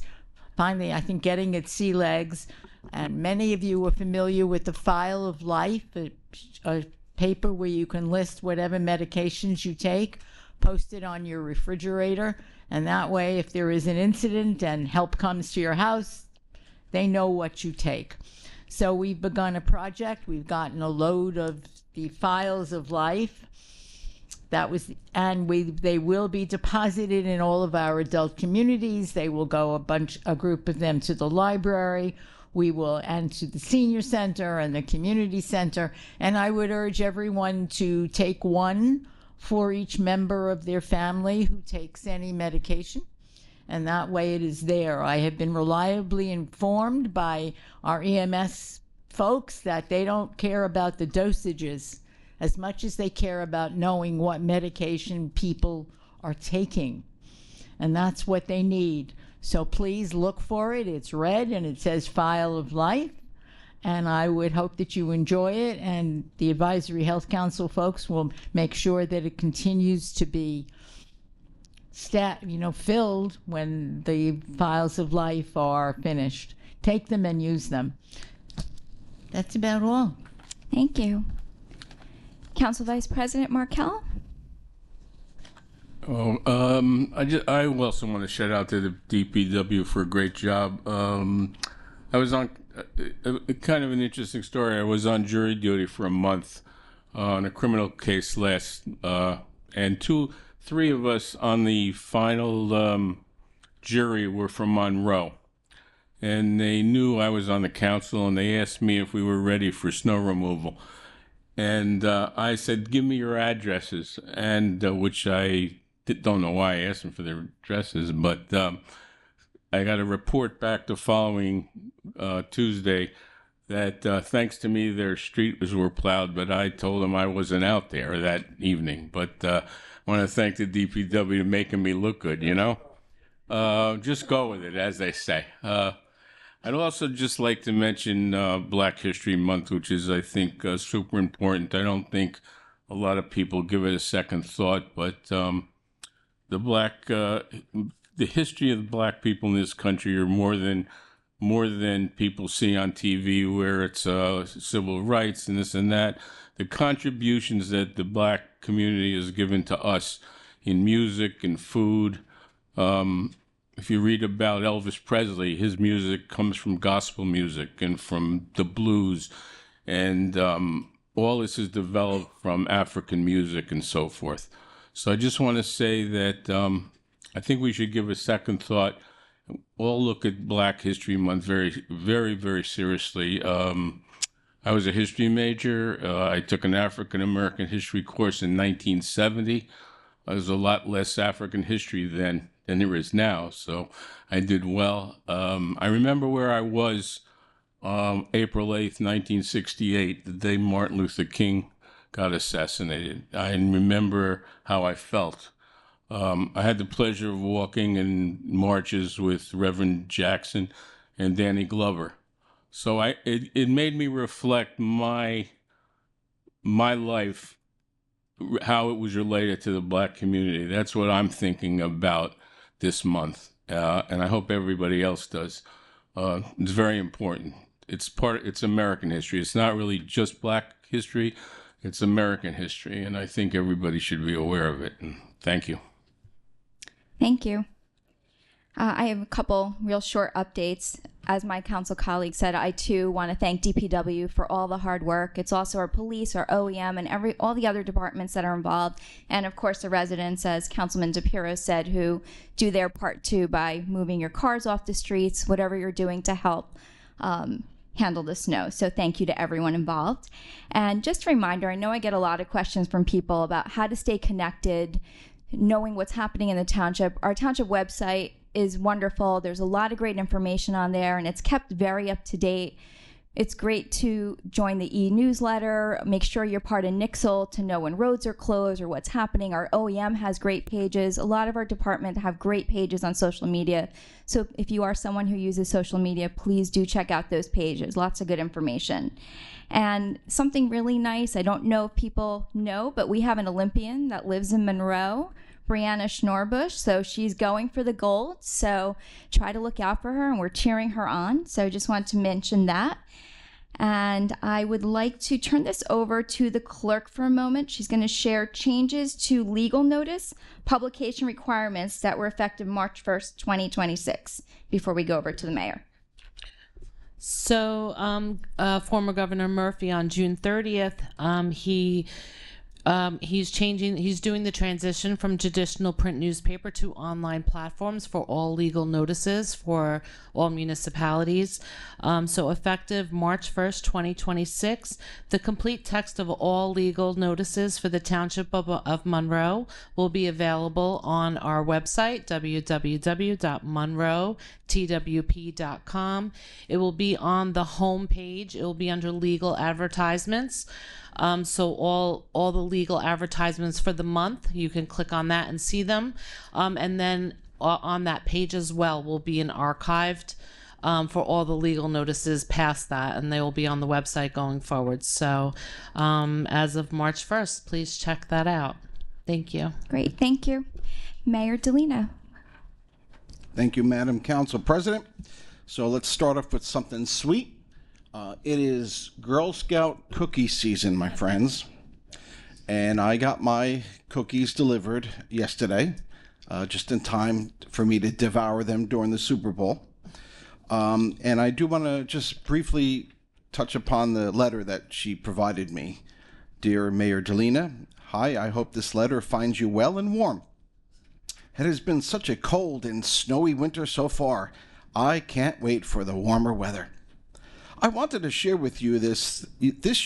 finally, I think, getting its sea legs. And many of you are familiar with the File of Life, a paper where you can list whatever medications you take, post it on your refrigerator, and that way, if there is an incident and help comes to your house, they know what you take. So we've begun a project. We've gotten a load of the Files of Life. They will be deposited in all of our adult communities. They will go a group of them to the library. And to the senior center and the community center. And I would urge everyone to take one for each member of their family who takes any medication. And that way it is there. I have been reliably informed by our EMS folks that they don't care about the dosages as much as they care about knowing what medication people are taking. And that's what they need. So please look for it. It's red and it says File of Life. And I would hope that you enjoy it. And the Advisory Health Council folks will make sure that it continues to be filled when the Files of Life are finished. Take them and use them. That's about all. Thank you. Council Vice President Markell. I also want to shout out to the DPW for a great job. I was on kind of an interesting story. I was on jury duty for a month on a criminal case and three of us on the final jury were from Monroe, and they knew I was on the council, and they asked me if we were ready for snow removal. And I said, "Give me your addresses," and which I don't know why I asked them for their addresses, but I got a report back the following Tuesday that thanks to me, their streets were plowed, but I told them I wasn't out there that evening. But I want to thank the DPW for making me look good, Just go with it, as they say. I'd also just like to mention Black History Month, which is, I think, super important. I don't think a lot of people give it a second thought, but the history of the black people in this country are more than people see on TV, where it's civil rights and this and that. The contributions that the black community has given to us in music and food. If you read about Elvis Presley, his music comes from gospel music and from the blues, and all this is developed from African music and so forth. So I just want to say that I think we should give a second thought all look at Black History Month very, very, very seriously. I was a history major. I took an African American history course in 1970. There was a lot less African history then than there is now, so I did well. I remember where I was April 8th, 1968, the day Martin Luther King got assassinated. I remember how I felt. I had the pleasure of walking in marches with Reverend Jackson and Danny Glover. So it made me reflect my life, how it was related to the Black community. That's what I'm thinking about this month, and I hope everybody else does. It's very important. It's American history. It's not really just Black history. It's American history, and I think everybody should be aware of it. And thank you. Thank you. I have a couple real short updates. As my council colleague said, I too want to thank DPW for all the hard work. It's also our police, our OEM, and all the other departments that are involved. And of course, the residents, as Councilman DePiro said, who do their part too by moving your cars off the streets, whatever you're doing to help handle the snow. So thank you to everyone involved. And just a reminder, I know I get a lot of questions from people about how to stay connected, knowing what's happening in the township. Our township website is wonderful. There's a lot of great information on there, and it's kept very up to date. It's great to join the e-newsletter. Make sure you're part of Nixle to know when roads are closed or what's happening. Our OEM has great pages. A lot of our department have great pages on social media. So if you are someone who uses social media, please do check out those pages. Lots of good information. And something really nice, I don't know if people know, but we have an Olympian that lives in Monroe, Brianna Schnorbush, so she's going for the gold, so try to look out for her, and we're cheering her on, so just want to mention that. And I would like to turn this over to the clerk for a moment. She's going to share changes to legal notice publication requirements that were effective March 1st, 2026, before we go over to the mayor. So former Governor Murphy on June 30th, he's doing the transition from traditional print newspaper to online platforms for all legal notices for all municipalities. So effective March 1st, 2026, the complete text of all legal notices for the Township of Monroe will be available on our website, www.monroetwp.com. It will be on the home page. It will be under legal advertisements. So all the legal advertisements for the month, you can click on that and see them. And then on that page as well will be an archived for all the legal notices past that, and they will be on the website going forward. So as of March 1st, please check that out. Thank you. Great, thank you. Mayor Delino. Thank you, Madam Council President. So let's start off with something sweet. It is Girl Scout cookie season, my friends, and I got my cookies delivered yesterday, just in time for me to devour them during the Super Bowl. And I do want to just briefly touch upon the letter that she provided me. Dear Mayor Delina, hi, I hope this letter finds you well and warm. It has been such a cold and snowy winter so far. I can't wait for the warmer weather. I wanted to share with you this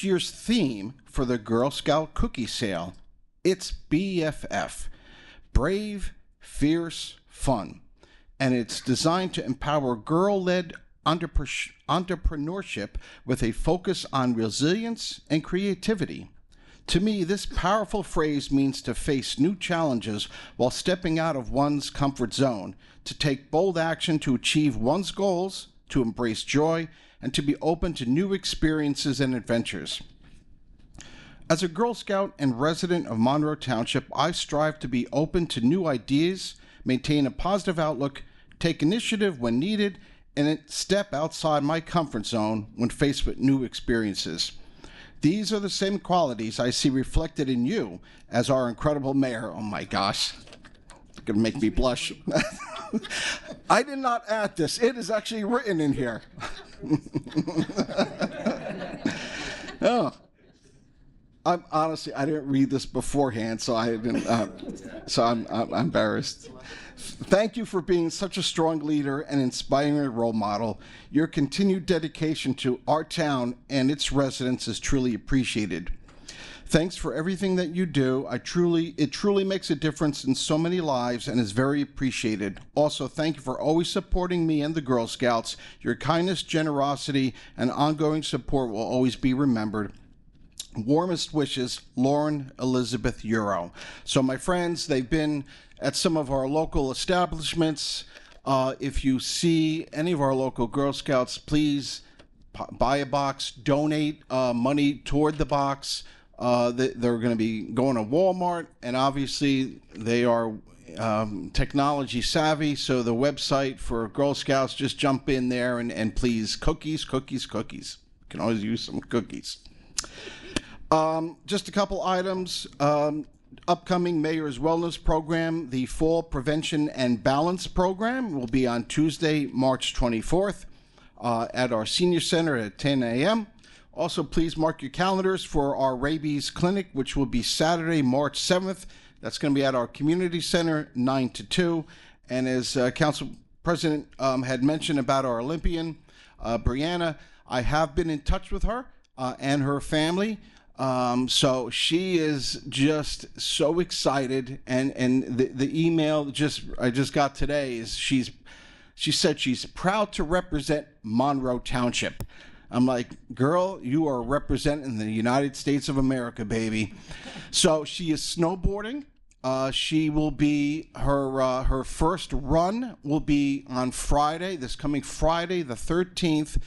year's theme for the Girl Scout cookie sale. It's BFF, Brave, Fierce, Fun. And it's designed to empower girl-led entrepreneurship with a focus on resilience and creativity. To me, this powerful phrase means to face new challenges while stepping out of one's comfort zone, to take bold action to achieve one's goals, to embrace joy, and to be open to new experiences and adventures. As a Girl Scout and resident of Monroe Township, I strive to be open to new ideas, maintain a positive outlook, take initiative when needed, and step outside my comfort zone when faced with new experiences. These are the same qualities I see reflected in you as our incredible mayor. Oh my gosh, it's gonna make me blush. I did not add this. It is actually written in here. Oh. I'm honestly, I didn't read this beforehand, so I didn't. So I'm embarrassed. Thank you for being such a strong leader and inspiring role model. Your continued dedication to our town and its residents is truly appreciated. Thanks for everything that you do. It truly makes a difference in so many lives and is very appreciated. Also, thank you for always supporting me and the Girl Scouts. Your kindness, generosity, and ongoing support will always be remembered. Warmest wishes, Lauren Elizabeth Euro. So my friends, they've been at some of our local establishments. If you see any of our local Girl Scouts, please buy a box, donate money toward the box. They're going to be going to Walmart, and obviously they are technology savvy, so the website for Girl Scouts, just jump in there and please, cookies. Can always use some cookies. Just a couple items. Upcoming Mayor's Wellness Program, the Fall Prevention and Balance Program will be on Tuesday, March 24th at our Senior Center at 10 a.m. Also, please mark your calendars for our rabies clinic, which will be Saturday, March 7th. That's going to be at our community center, 9 to 2. And as Council President had mentioned about our Olympian, Brianna, I have been in touch with her and her family. So she is just so excited. And the email I just got today is she said she's proud to represent Monroe Township. I'm like, girl, you are representing the United States of America, baby. So she is snowboarding. She will be, her first run will be on Friday, this coming Friday, the 13th.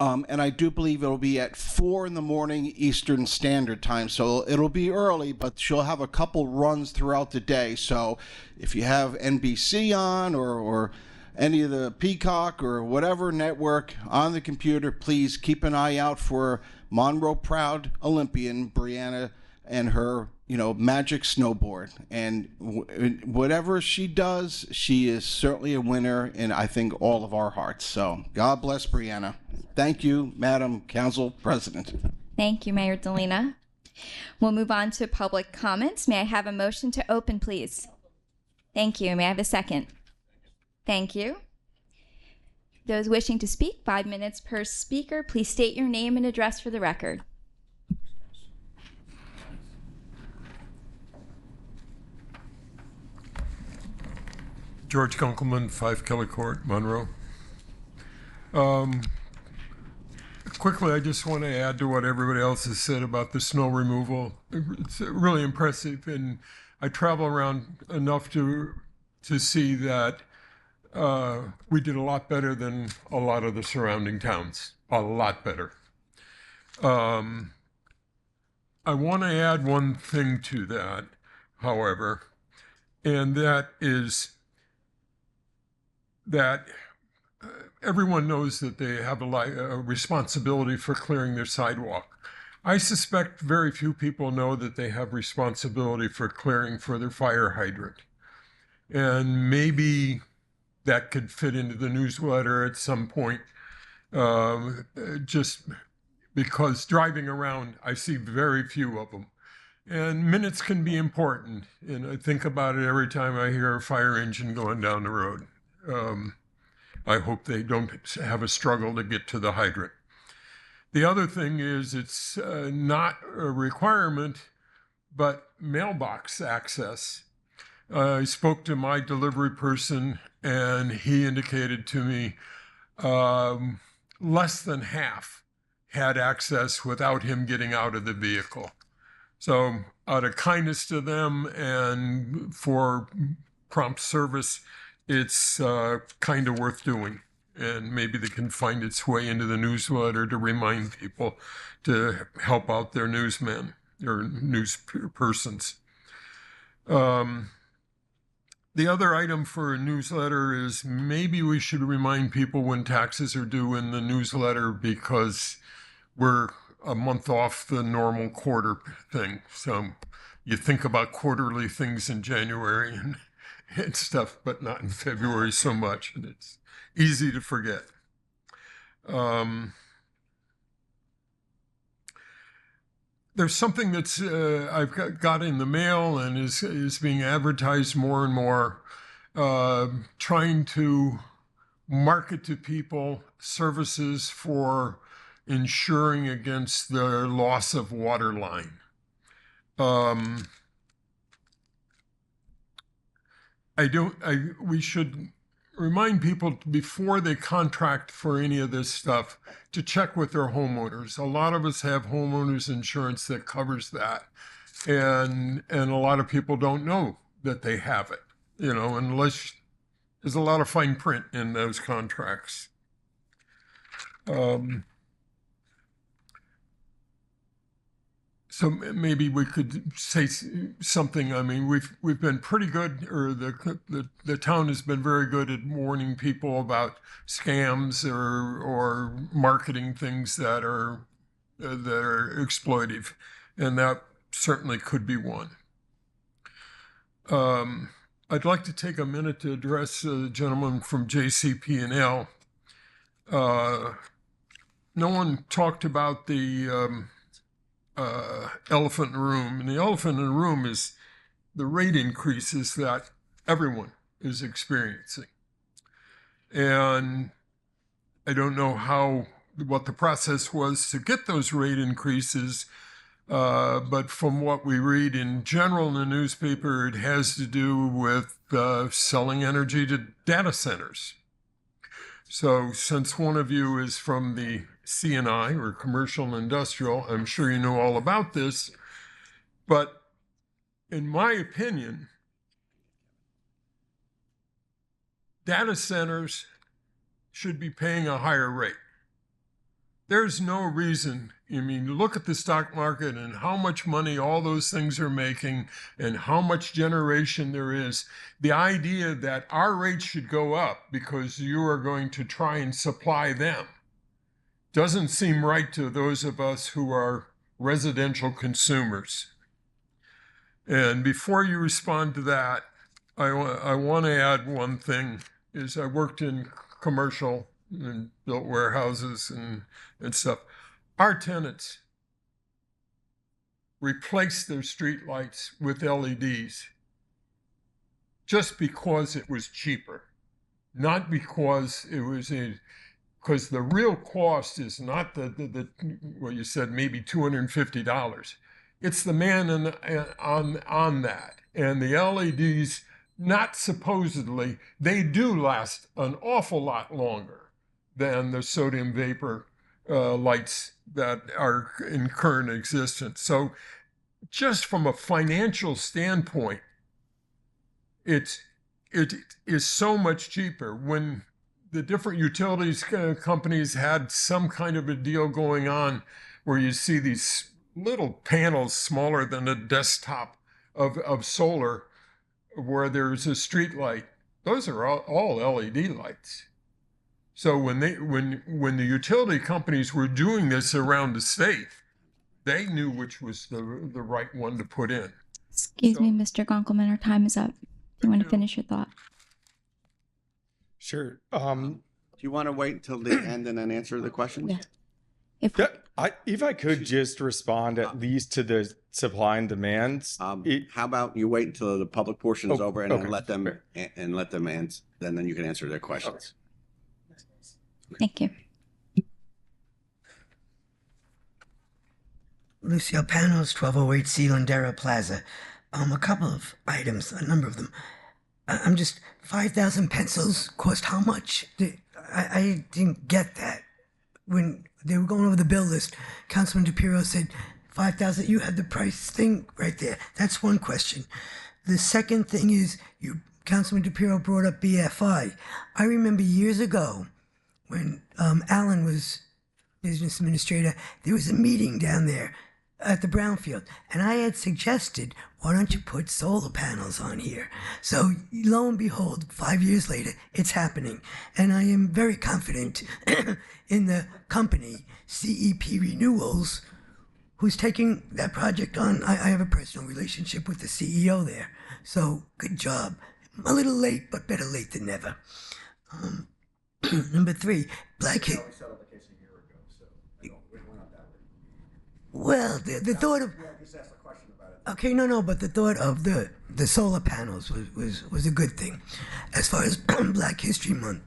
And I do believe it'll be at 4 in the morning Eastern Standard Time. So it'll be early, but she'll have a couple runs throughout the day. So if you have NBC on or any of the Peacock or whatever network on the computer, please keep an eye out for Monroe proud Olympian Brianna and her, magic snowboard. And whatever she does, she is certainly a winner in, I think, all of our hearts. So God bless Brianna. Thank you, Madam Council President. Thank you, Mayor Delina. We'll move on to public comments. May I have a motion to open, please? Thank you. May I have a second? Thank you. Those wishing to speak, 5 minutes per speaker. Please state your name and address for the record. George Kunkelman, 5 Kelly Court, Monroe. Quickly, I just want to add to what everybody else has said about the snow removal. It's really impressive, and I travel around enough to see that we did a lot better than a lot of the surrounding towns, a lot better. I want to add one thing to that, however, and that is that everyone knows that they have a responsibility for clearing their sidewalk. I suspect very few people know that they have responsibility for clearing for their fire hydrant. And maybe that could fit into the newsletter at some point, just because driving around, I see very few of them. And minutes can be important, and I think about it every time I hear a fire engine going down the road. I hope they don't have a struggle to get to the hydrant. The other thing is it's not a requirement, but mailbox access. I spoke to my delivery person, and he indicated to me less than half had access without him getting out of the vehicle. So out of kindness to them and for prompt service, it's kind of worth doing. And maybe they can find its way into the newsletter to remind people to help out their newsmen or news persons. The other item for a newsletter is maybe we should remind people when taxes are due in the newsletter, because we're a month off the normal quarter thing. So you think about quarterly things in January and stuff, but not in February so much, and it's easy to forget. there's something that's I've got in the mail and is being advertised more and more, trying to market to people services for insuring against the loss of water line. We should remind people before they contract for any of this stuff to check with their homeowners. A lot of us have homeowners insurance that covers that. And a lot of people don't know that they have it, unless there's a lot of fine print in those contracts. So maybe we could say something. I mean, we've been pretty good, or the town has been very good at warning people about scams or marketing things that are exploitive, and that certainly could be one. I'd like to take a minute to address the gentleman from JCP&L. No one talked about the elephant in the room. And the elephant in the room is the rate increases that everyone is experiencing. And I don't know what the process was to get those rate increases, but from what we read in general in the newspaper, it has to do with selling energy to data centers. So since one of you is from the C&I, or commercial and industrial, I'm sure you know all about this. But in my opinion, data centers should be paying a higher rate. There's no reason. I mean, look at the stock market and how much money all those things are making and how much generation there is. The idea that our rates should go up because you are going to try and supply them doesn't seem right to those of us who are residential consumers. And before you respond to that, I want to add one thing. Is I worked in commercial and built warehouses and stuff. Our tenants replaced their street lights with LEDs just because it was cheaper, not because it was because the real cost is not what you said, maybe $250. It's the man on that. And the LEDs, not supposedly, they do last an awful lot longer than the sodium vapor lights that are in current existence. So just from a financial standpoint, it is so much cheaper. When the different utilities companies had some kind of a deal going on where you see these little panels smaller than a desktop of solar where there's a street light, those are all LED lights. So when the utility companies were doing this around the state, they knew which was the right one to put in. Excuse me, Mr. Gonkelman, our time is up. You want to finish your thought? Sure. Do you want to wait until the end and then answer the questions? Yeah. If I could just respond at least to the supply and demand. How about you wait until the public portion is over and then let them answer, then you can answer their questions. Thank you. Lucio Panos, 1208 Sealandera Plaza. A couple of items, a number of them. I'm just, 5,000 pencils cost how much? I didn't get that. When they were going over the bill list, Councilman DePiero said 5,000, you had the price thing right there. That's one question. The second thing is, Councilman DePiero brought up BFI. I remember years ago when Alan was business administrator, there was a meeting down there at the Brownfield, and I had suggested, why don't you put solar panels on here? So lo and behold, 5 years later, it's happening. And I am very confident in the company, CEP Renewals, who's taking that project on. I have a personal relationship with the CEO there. So good job. A little late, but better late than never. Number 3, Black Hill. Well, the thought of okay, no, but the thought of the solar panels was a good thing. As far as Black History Month,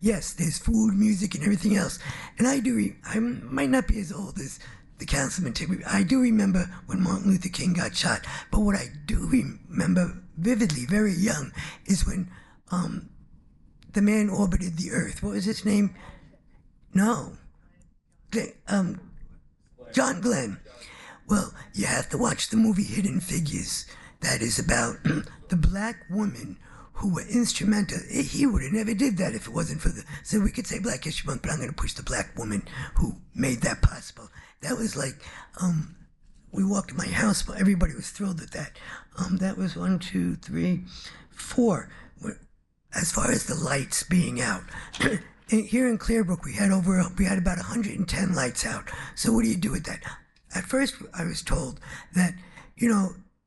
yes, there's food, music, and everything else. And I might not be as old as the councilman. I do remember when Martin Luther King got shot. But what I do remember vividly, very young, is when the man orbited the Earth. What was his name? No. John Glenn. Well, you have to watch the movie Hidden Figures. That is about the black woman who were instrumental. He would have never did that if it wasn't for so we could say Black History Month, but I'm going to push the black woman who made that possible. That was like, we walked in my house, but everybody was thrilled at that. That was 1, 2, 3, 4. As far as the lights being out, here in Clearbrook, we had about 110 lights out. So what do you do with that? At first, I was told that,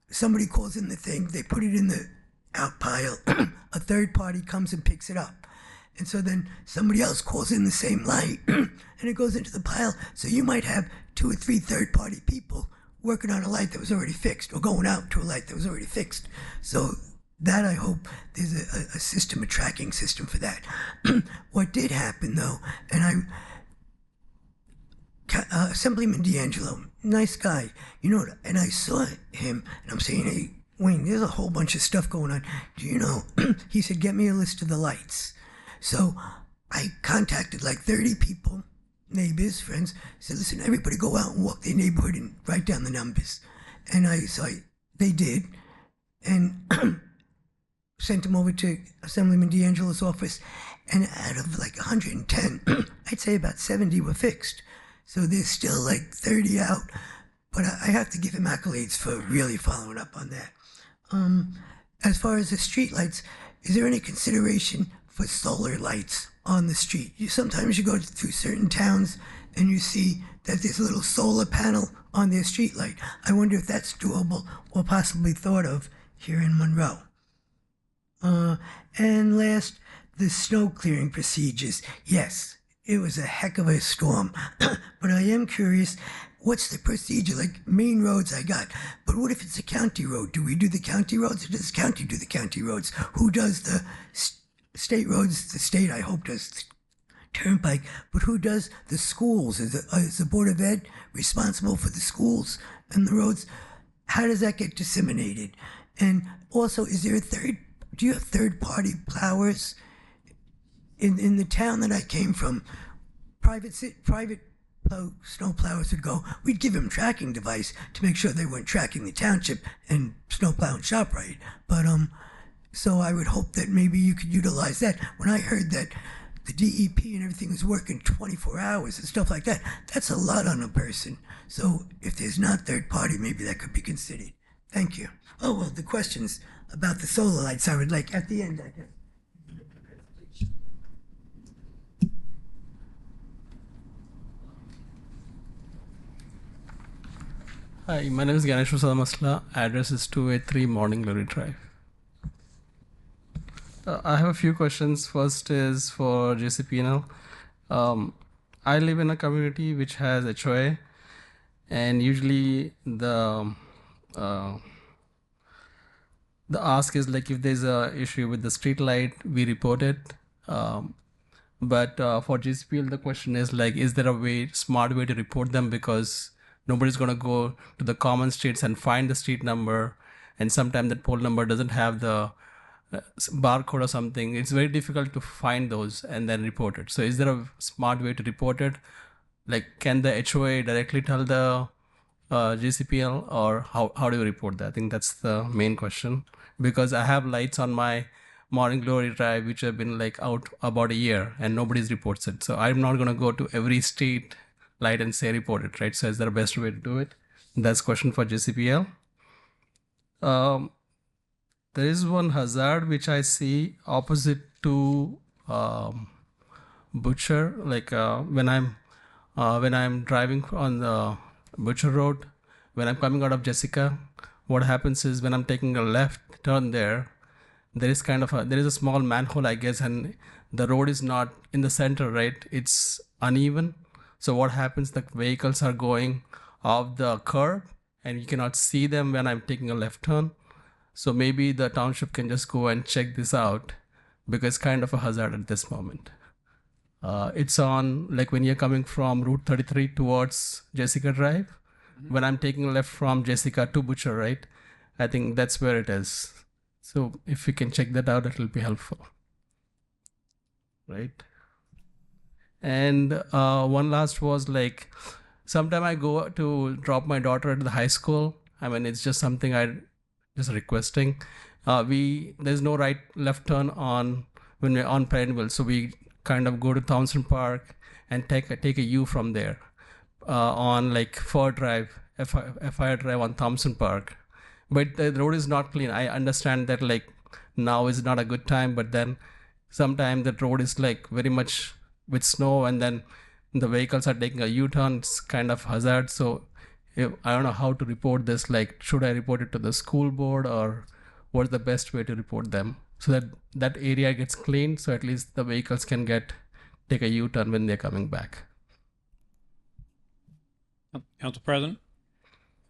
somebody calls in the thing, they put it in the out pile, a third party comes and picks it up. And so then somebody else calls in the same light, and it goes into the pile. So you might have 2 or 3 third party people working on a light that was already fixed, or going out to a light that was already fixed. So that, I hope there's a system, a tracking system for that. What did happen, though, and Assemblyman D'Angelo, nice guy, and I saw him, and I'm saying, hey, Wayne, there's a whole bunch of stuff going on. Do you know? He said, get me a list of the lights. So I contacted like 30 people, neighbors, friends, said, listen, everybody go out and walk their neighborhood and write down the numbers. And they did, and sent them over to Assemblyman D'Angelo's office, and out of like 110, I'd say about 70 were fixed. So there's still like 30 out, but I have to give him accolades for really following up on that. As far as the street lights, is there any consideration for solar lights on the street? Sometimes you go through certain towns and you see that there's a little solar panel on their street light. I wonder if that's doable or possibly thought of here in Monroe. And last, the snow clearing procedures. Yes, it was a heck of a storm, but I am curious, what's the procedure? Like main roads I got, but what if it's a county road? Do we do the county roads, or does the county do the county roads? Who does the state roads? The state, I hope, does the turnpike, but who does the schools? Is the Board of Ed responsible for the schools and the roads? How does that get disseminated? And also, do you have third-party plowers? In the town that I came from, private snow plowers would go. We'd give them tracking device to make sure they weren't tracking the township and snow plowing ShopRite. But so I would hope that maybe you could utilize that. When I heard that the DEP and everything was working 24 hours and stuff like that, that's a lot on a person. So if there's not third party, maybe that could be considered. Thank you. Oh, well, the questions about the solar lights I would like at the end, I guess. Hi, my name is Ganesh Masla. Address is 283 Morning Glory Drive. I have a few questions. First is for JCPNL. I live in a community which has HOA, and usually the ask is like if there's a issue with the street light, we report it. But for JCPL, the question is like, is there a smart way to report them? Because nobody's going to go to the common streets and find the street number, and sometimes that pole number doesn't have the barcode or something. It's very difficult to find those and then report it. So is there a smart way to report it? Like, can the HOA directly tell the JCPL, or how do you report that? I think that's the main question, because I have lights on my Morning Glory Drive which have been like out about a year and nobody's reports it. So I'm not going to go to every street light and say report it, right? So is there a best way to do it? That's question for JCPL. There is one hazard which I see opposite to Butcher, like when I'm driving on the Butcher Road, when I'm coming out of Jessica, what happens is when I'm taking a left turn there is there is a small manhole, I guess, and the road is not in the center, right? It's uneven. So what happens, the vehicles are going of the curb, and you cannot see them when I'm taking a left turn. So maybe the township can just go and check this out, because it's kind of a hazard at this moment. It's on, like when you're coming from Route 33 towards Jessica Drive, when I'm taking a left from Jessica to Butcher, right? I think that's where it is. So if we can check that out, it will be helpful. Right? And one last was like, sometime I go to drop my daughter at the high school. I mean, it's just something I just requesting. There's no left turn on when we're on Pennville, so we kind of go to Townsend Park and take a U from there on like Fire Drive on Thompson Park. But the road is not clean. I understand that like now is not a good time, but then sometimes the road is like very much with snow, and then the vehicles are taking a U-turn. It's kind of hazard. So I don't know how to report this. Like, should I report it to the school board, or what's the best way to report them so that that area gets cleaned, so at least the vehicles can take a U-turn when they're coming back? Council President,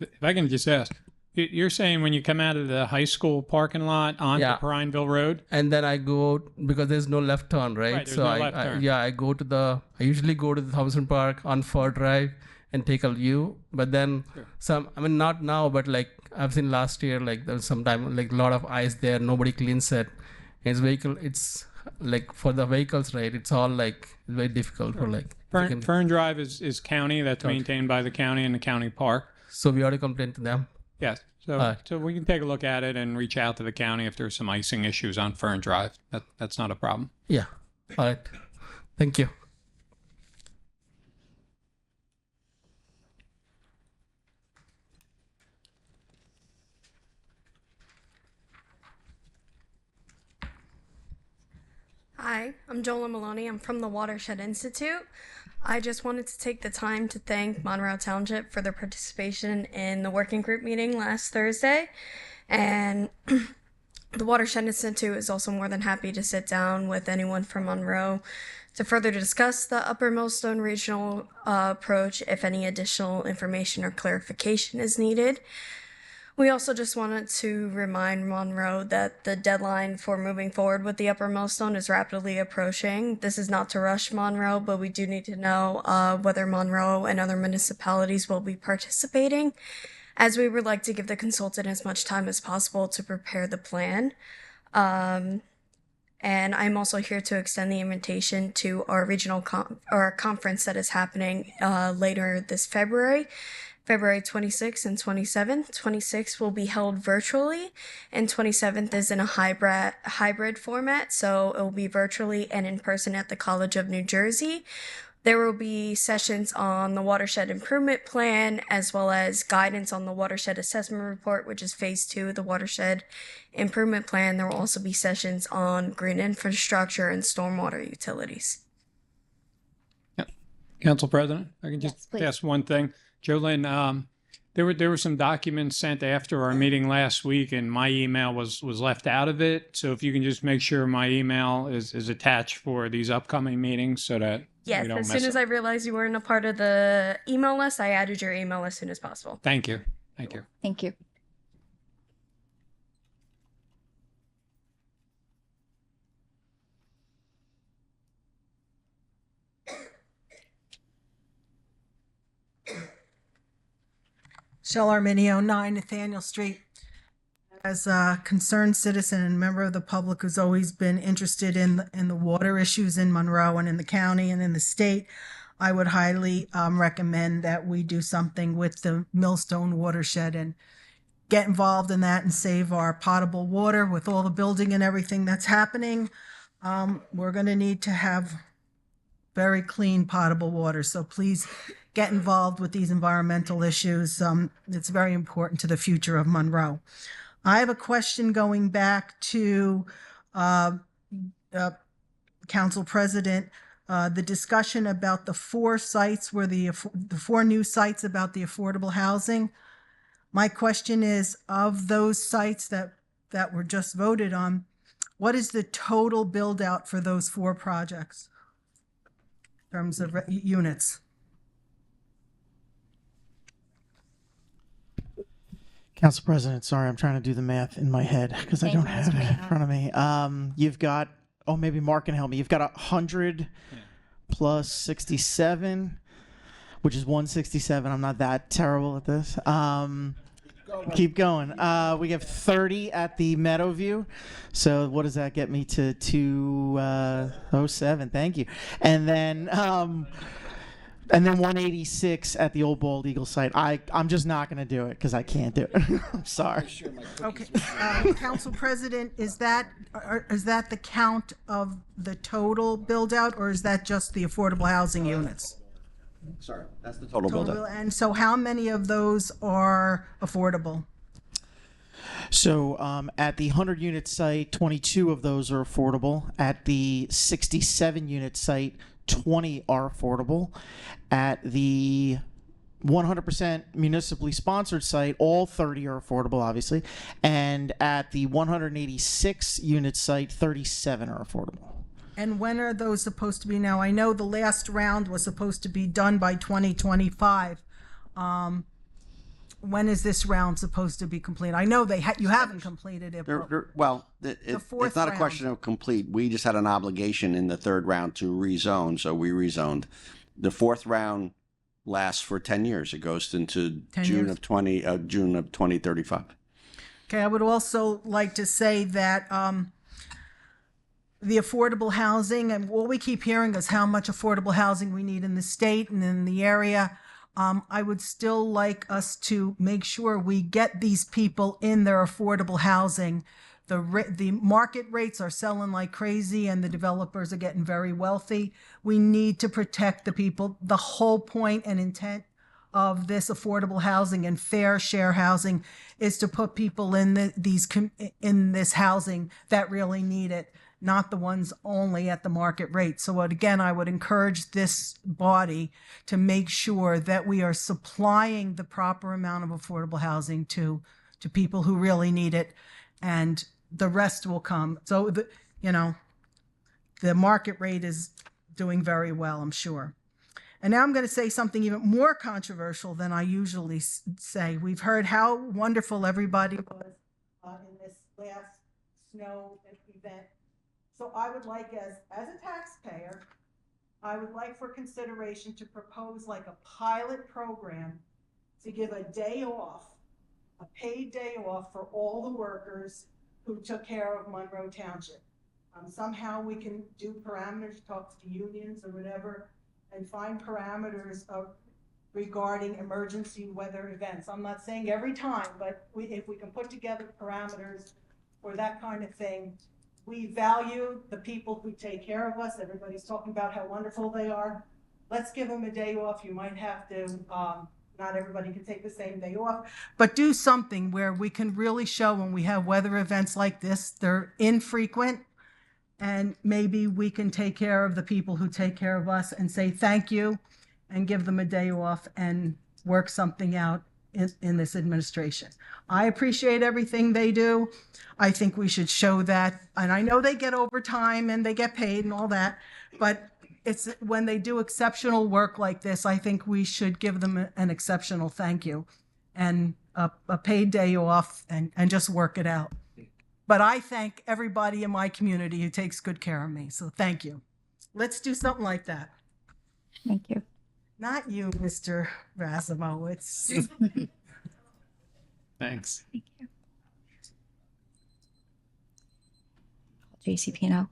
if I can just ask, you're saying when you come out of the high school parking lot onto Prineville Road? And then I go, because there's no left turn, right? Right, there's no left turn. I usually go to the Thompson Park on Fur Drive and take a U. But then not now, but like I've seen last year, like there's some time, like a lot of ice there, nobody cleans it. It's like for the vehicles, right? It's all like very difficult for like. Fern Drive is county, that's maintained by the county and the county park. So we ought to complain to them. Yes. So we can take a look at it and reach out to the county if there's some icing issues on Fern Drive. That's not a problem. Yeah. All right. Thank you. Hi, I'm Jola Maloney. I'm from the Watershed Institute. I just wanted to take the time to thank Monroe Township for their participation in the working group meeting last Thursday. And the Watershed Institute is also more than happy to sit down with anyone from Monroe to further discuss the Upper Millstone regional approach if any additional information or clarification is needed. We also just wanted to remind Monroe that the deadline for moving forward with the Upper Millstone is rapidly approaching. This is not to rush Monroe, but we do need to know whether Monroe and other municipalities will be participating, as we would like to give the consultant as much time as possible to prepare the plan. And I'm also here to extend the invitation to our regional conference that is happening later this February 26th and 27th. 26th will be held virtually, and 27th is in a hybrid format, so it will be virtually and in person at the College of New Jersey. There will be sessions on the Watershed Improvement Plan, as well as guidance on the Watershed Assessment Report, which is Phase 2 of the Watershed Improvement Plan. There will also be sessions on green infrastructure and stormwater utilities. Council President, I can just ask one thing. Jolene, there were some documents sent after our meeting last week, and my email was left out of it. So if you can just make sure my email is attached for these upcoming meetings, so that yes, we don't as miss soon as I realized you weren't a part of the email list, I added your email as soon as possible. Thank you. Thank you. Thank you. Shell Arminio, 9 Nathaniel Street. As a concerned citizen and member of the public who's always been interested in the water issues in Monroe and in the county and in the state, I would highly recommend that we do something with the Millstone watershed and get involved in that and save our potable water with all the building and everything that's happening. We're going to need to have very clean potable water. So please get involved with these environmental issues. It's very important to the future of Monroe. I have a question going back to Council President, the discussion about the 4 sites where the 4 new sites about the affordable housing. My question is, of those sites that were just voted on, what is the total build out for those 4 projects in terms of units? Council President, sorry, I'm trying to do the math in my head because I Thank don't you, have Mr. it in Mayor. front of me. You've got, oh, maybe Mark can help me. You've got 100 plus 67, which is 167. I'm not that terrible at this. Keep going. We have 30 at the Meadowview. So what does that get me to 207? Thank you. And then 186 at the Old Bald Eagle site. I'm just not going to do it because I can't do it. I'm sorry. Okay, Council President, is that the count of the total build out, or is that just the affordable housing units? Sorry, that's the total build-up. And so how many of those are affordable? So at the 100-unit site, 22 of those are affordable. At the 67-unit site, 20 are affordable. At the 100% municipally sponsored site, all 30 are affordable, obviously. And at the 186-unit site, 37 are affordable. And when are those supposed to be? Now, I know the last round was supposed to be done by 2025. When is this round supposed to be complete? I know you haven't completed it. It's not a question of complete. We just had an obligation in the third round to rezone, so we rezoned. The fourth round lasts for 10 years. It goes into June of 2035. Okay, I would also like to say that the affordable housing, and what we keep hearing is how much affordable housing we need in the state and in the area. I would still like us to make sure we get these people in their affordable housing. The market rates are selling like crazy and the developers are getting very wealthy. We need to protect the people. The whole point and intent of this affordable housing and fair share housing is to put people in this housing that really need it, not the ones only at the market rate. So again, I would encourage this body to make sure that we are supplying the proper amount of affordable housing to people who really need it, and the rest will come. So, the market rate is doing very well, I'm sure. And now I'm going to say something even more controversial than I usually say. We've heard how wonderful everybody was in this last snow event. So I would like, as a taxpayer, I would like for consideration to propose like a pilot program to give a day off, a paid day off for all the workers who took care of Monroe Township. Somehow we can do parameters, talk to the unions or whatever, and find parameters regarding emergency weather events. I'm not saying every time, but if we can put together parameters for that kind of thing. We value the people who take care of us. Everybody's talking about how wonderful they are. Let's give them a day off. You might have to, not everybody can take the same day off, but do something where we can really show when we have weather events like this, they're infrequent, and maybe we can take care of the people who take care of us and say thank you and give them a day off and work something out in this administration. I appreciate everything they do. I think we should show that. And I know they get overtime and they get paid and all that, but it's when they do exceptional work like this, I think we should give them an exceptional thank you and a paid day off and just work it out. But I thank everybody in my community who takes good care of me. So thank you. Let's do something like that. Thank you. Not you, Mr. Rasimo. It's Thanks. Thank you. JCP&L.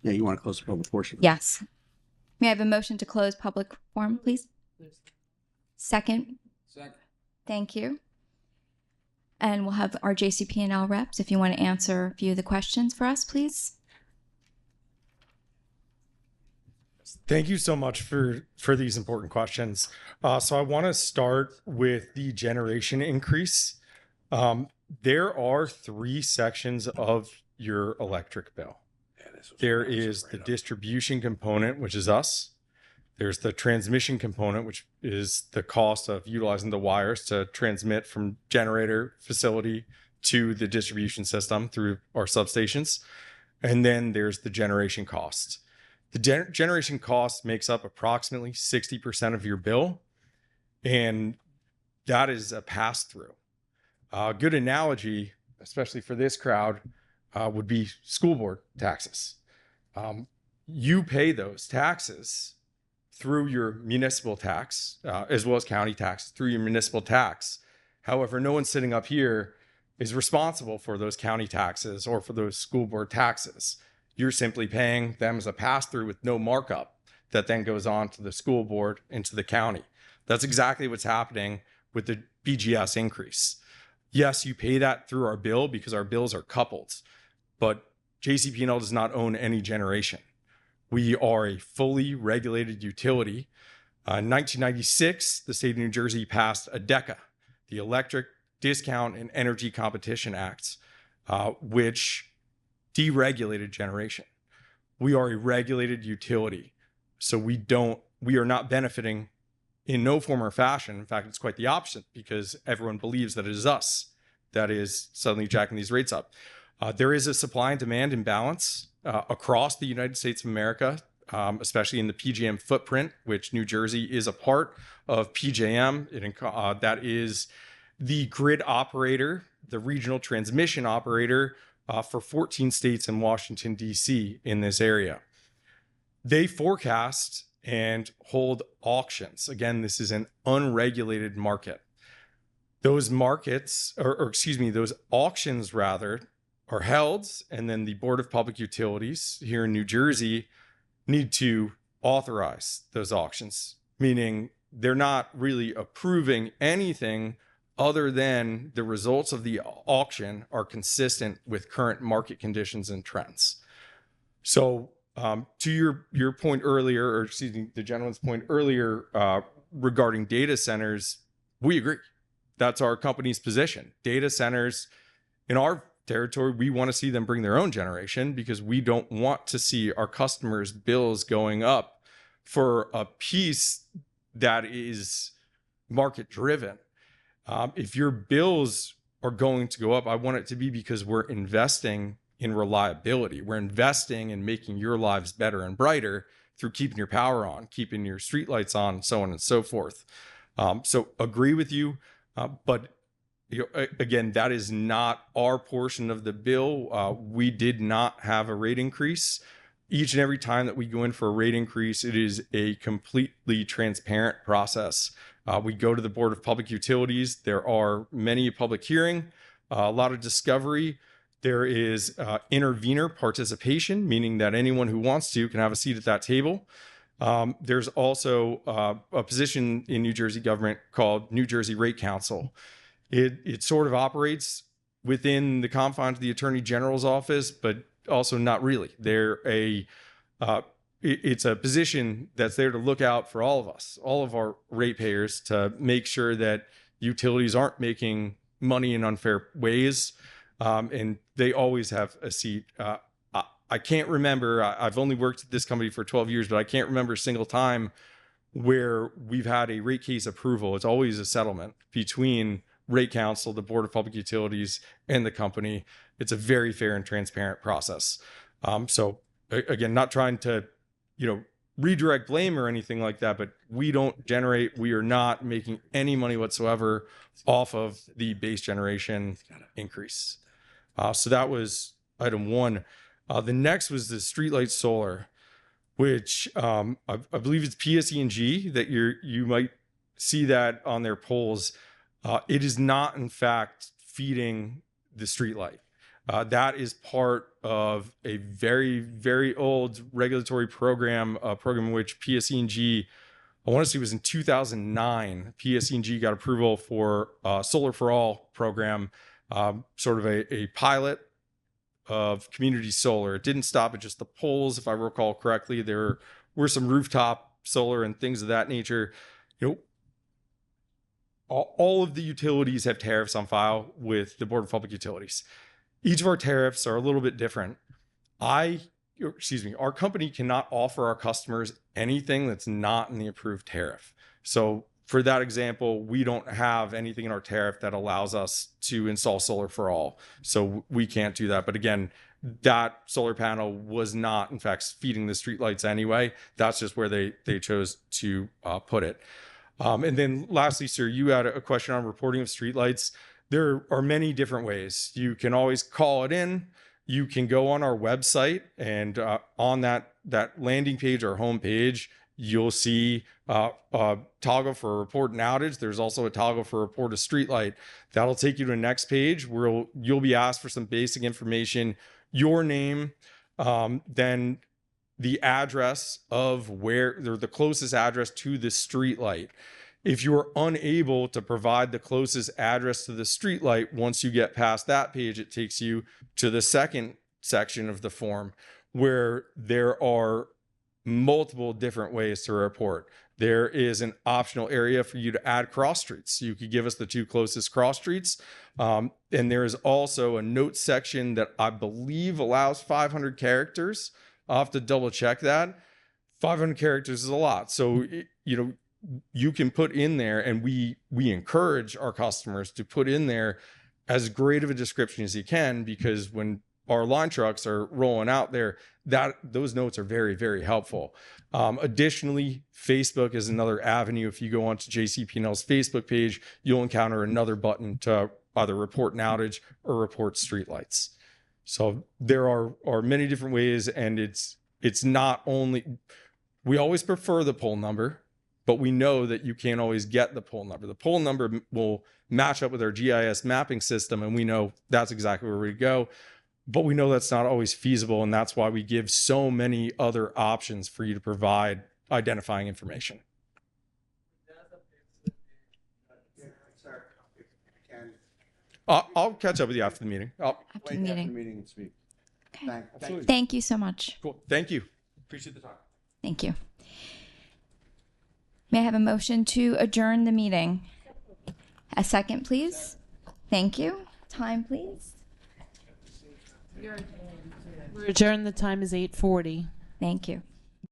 Yeah, you want to close the public portion? Yes. May I have a motion to close public forum, please? Second. Second. Thank you. And we'll have our JCP&L reps if you want to answer a few of the questions for us, please. Thank you so much for these important questions. So I want to start with the generation increase. There are 3 sections of your electric bill. There is the distribution component, which is us. There's the transmission component, which is the cost of utilizing the wires to transmit from generator facility to the distribution system through our substations. And then there's the generation cost. The generation cost makes up approximately 60% of your bill, and that is a pass-through. A good analogy, especially for this crowd, would be school board taxes. You pay those taxes through your municipal tax, as well as county tax, through your municipal tax. However, no one sitting up here is responsible for those county taxes or for those school board taxes. You're simply paying them as a pass-through with no markup that then goes on to the school board and to the county. That's exactly what's happening with the BGS increase. Yes, you pay that through our bill because our bills are coupled, but JCP&L does not own any generation. We are a fully regulated utility. In 1996, the state of New Jersey passed EDECA, the Electric Discount and Energy Competition Act, which deregulated generation. We are a regulated utility, so we are not benefiting in no form or fashion. In fact, it's quite the opposite because everyone believes that it is us that is suddenly jacking these rates up. There is a supply and demand imbalance across the United States of America, especially in the PJM footprint, which New Jersey is a part of PJM. That is the grid operator, the regional transmission operator for 14 states and Washington, D.C. in this area. They forecast and hold auctions. Again, this is an unregulated market. Those markets, those auctions rather, are held, and then the Board of Public Utilities here in New Jersey need to authorize those auctions, meaning they're not really approving anything other than the results of the auction are consistent with current market conditions and trends. So to your point earlier, or excuse me, the gentleman's point earlier regarding data centers, we agree. That's our company's position. Data centers in our territory, we want to see them bring their own generation because we don't want to see our customers' bills going up for a piece that is market driven. If your bills are going to go up, I want it to be because we're investing in reliability. We're investing in making your lives better and brighter through keeping your power on, keeping your streetlights on, so on and so forth. So agree with you, but again, that is not our portion of the bill. We did not have a rate increase. Each and every time that we go in for a rate increase, it is a completely transparent process. We go to the Board of Public Utilities. There are many public hearing, a lot of discovery. There is intervener participation, meaning that anyone who wants to can have a seat at that table. There's also a position in New Jersey government called New Jersey Rate Council. It sort of operates within the confines of the Attorney General's office, but also not really. It's a position that's there to look out for all of us, all of our ratepayers, to make sure that utilities aren't making money in unfair ways, and they always have a seat. I can't remember, I've only worked at this company for 12 years, but I can't remember a single time where we've had a rate case approval. It's always a settlement between Rate Council, the Board of Public Utilities, and the company. It's a very fair and transparent process. So again, not trying to, redirect blame or anything like that, but we are not making any money whatsoever off of the base generation increase. So that was item one. The next was the streetlight solar, which I believe it's PSE&G that you might see that on their polls. It is not, in fact, feeding the streetlight. That is part of a very, very old regulatory program, a program in which PSE&G, I want to say it was in 2009, PSE&G got approval for Solar for All program, sort of a pilot of community solar. It didn't stop at just the poles, if I recall correctly. There were some rooftop solar and things of that nature. All of the utilities have tariffs on file with the Board of Public Utilities. Each of our tariffs are a little bit different. Our company cannot offer our customers anything that's not in the approved tariff. So for that example, we don't have anything in our tariff that allows us to install solar for all. So we can't do that. But again, that solar panel was not, in fact, feeding the streetlights anyway. That's just where they chose to put it. And then lastly, sir, you had a question on reporting of streetlights. there are many different ways. You can always call it in. You can go on our website, and on that landing page or home page, you'll see a toggle for report an outage. There's also a toggle for report a street light. That'll take you to the next page where you'll be asked for some basic information, your name, then the address of where, or the closest address to the street light. If you're unable to provide the closest address to the street light, once you get past that page, it takes you to the second section of the form where there are multiple different ways to report. There is an optional area for you to add cross streets. You could give us the 2 closest cross streets. And there is also a note section that I believe allows 500 characters. I'll have to double check that. 500 characters is a lot. So, you can put in there, and we encourage our customers to put in there as great of a description as you can, because when our line trucks are rolling out there, those notes are very, very helpful. Additionally, Facebook is another avenue. If you go onto JCP&L's Facebook page, you'll encounter another button to either report an outage or report streetlights. So there are many different ways, and it's not only, we always prefer the poll number, but we know that you can't always get the poll number. The poll number will match up with our GIS mapping system, and we know that's exactly where we go. But we know that's not always feasible, and that's why we give so many other options for you to provide identifying information. I'll catch up with you after the meeting. After the meeting. and speak. Okay. Thank you so much. Cool. Thank you. Appreciate the time. Thank you. May I have a motion to adjourn the meeting? A second, please. Thank you. Time, please. We're adjourned. The time is 8:40. Thank you.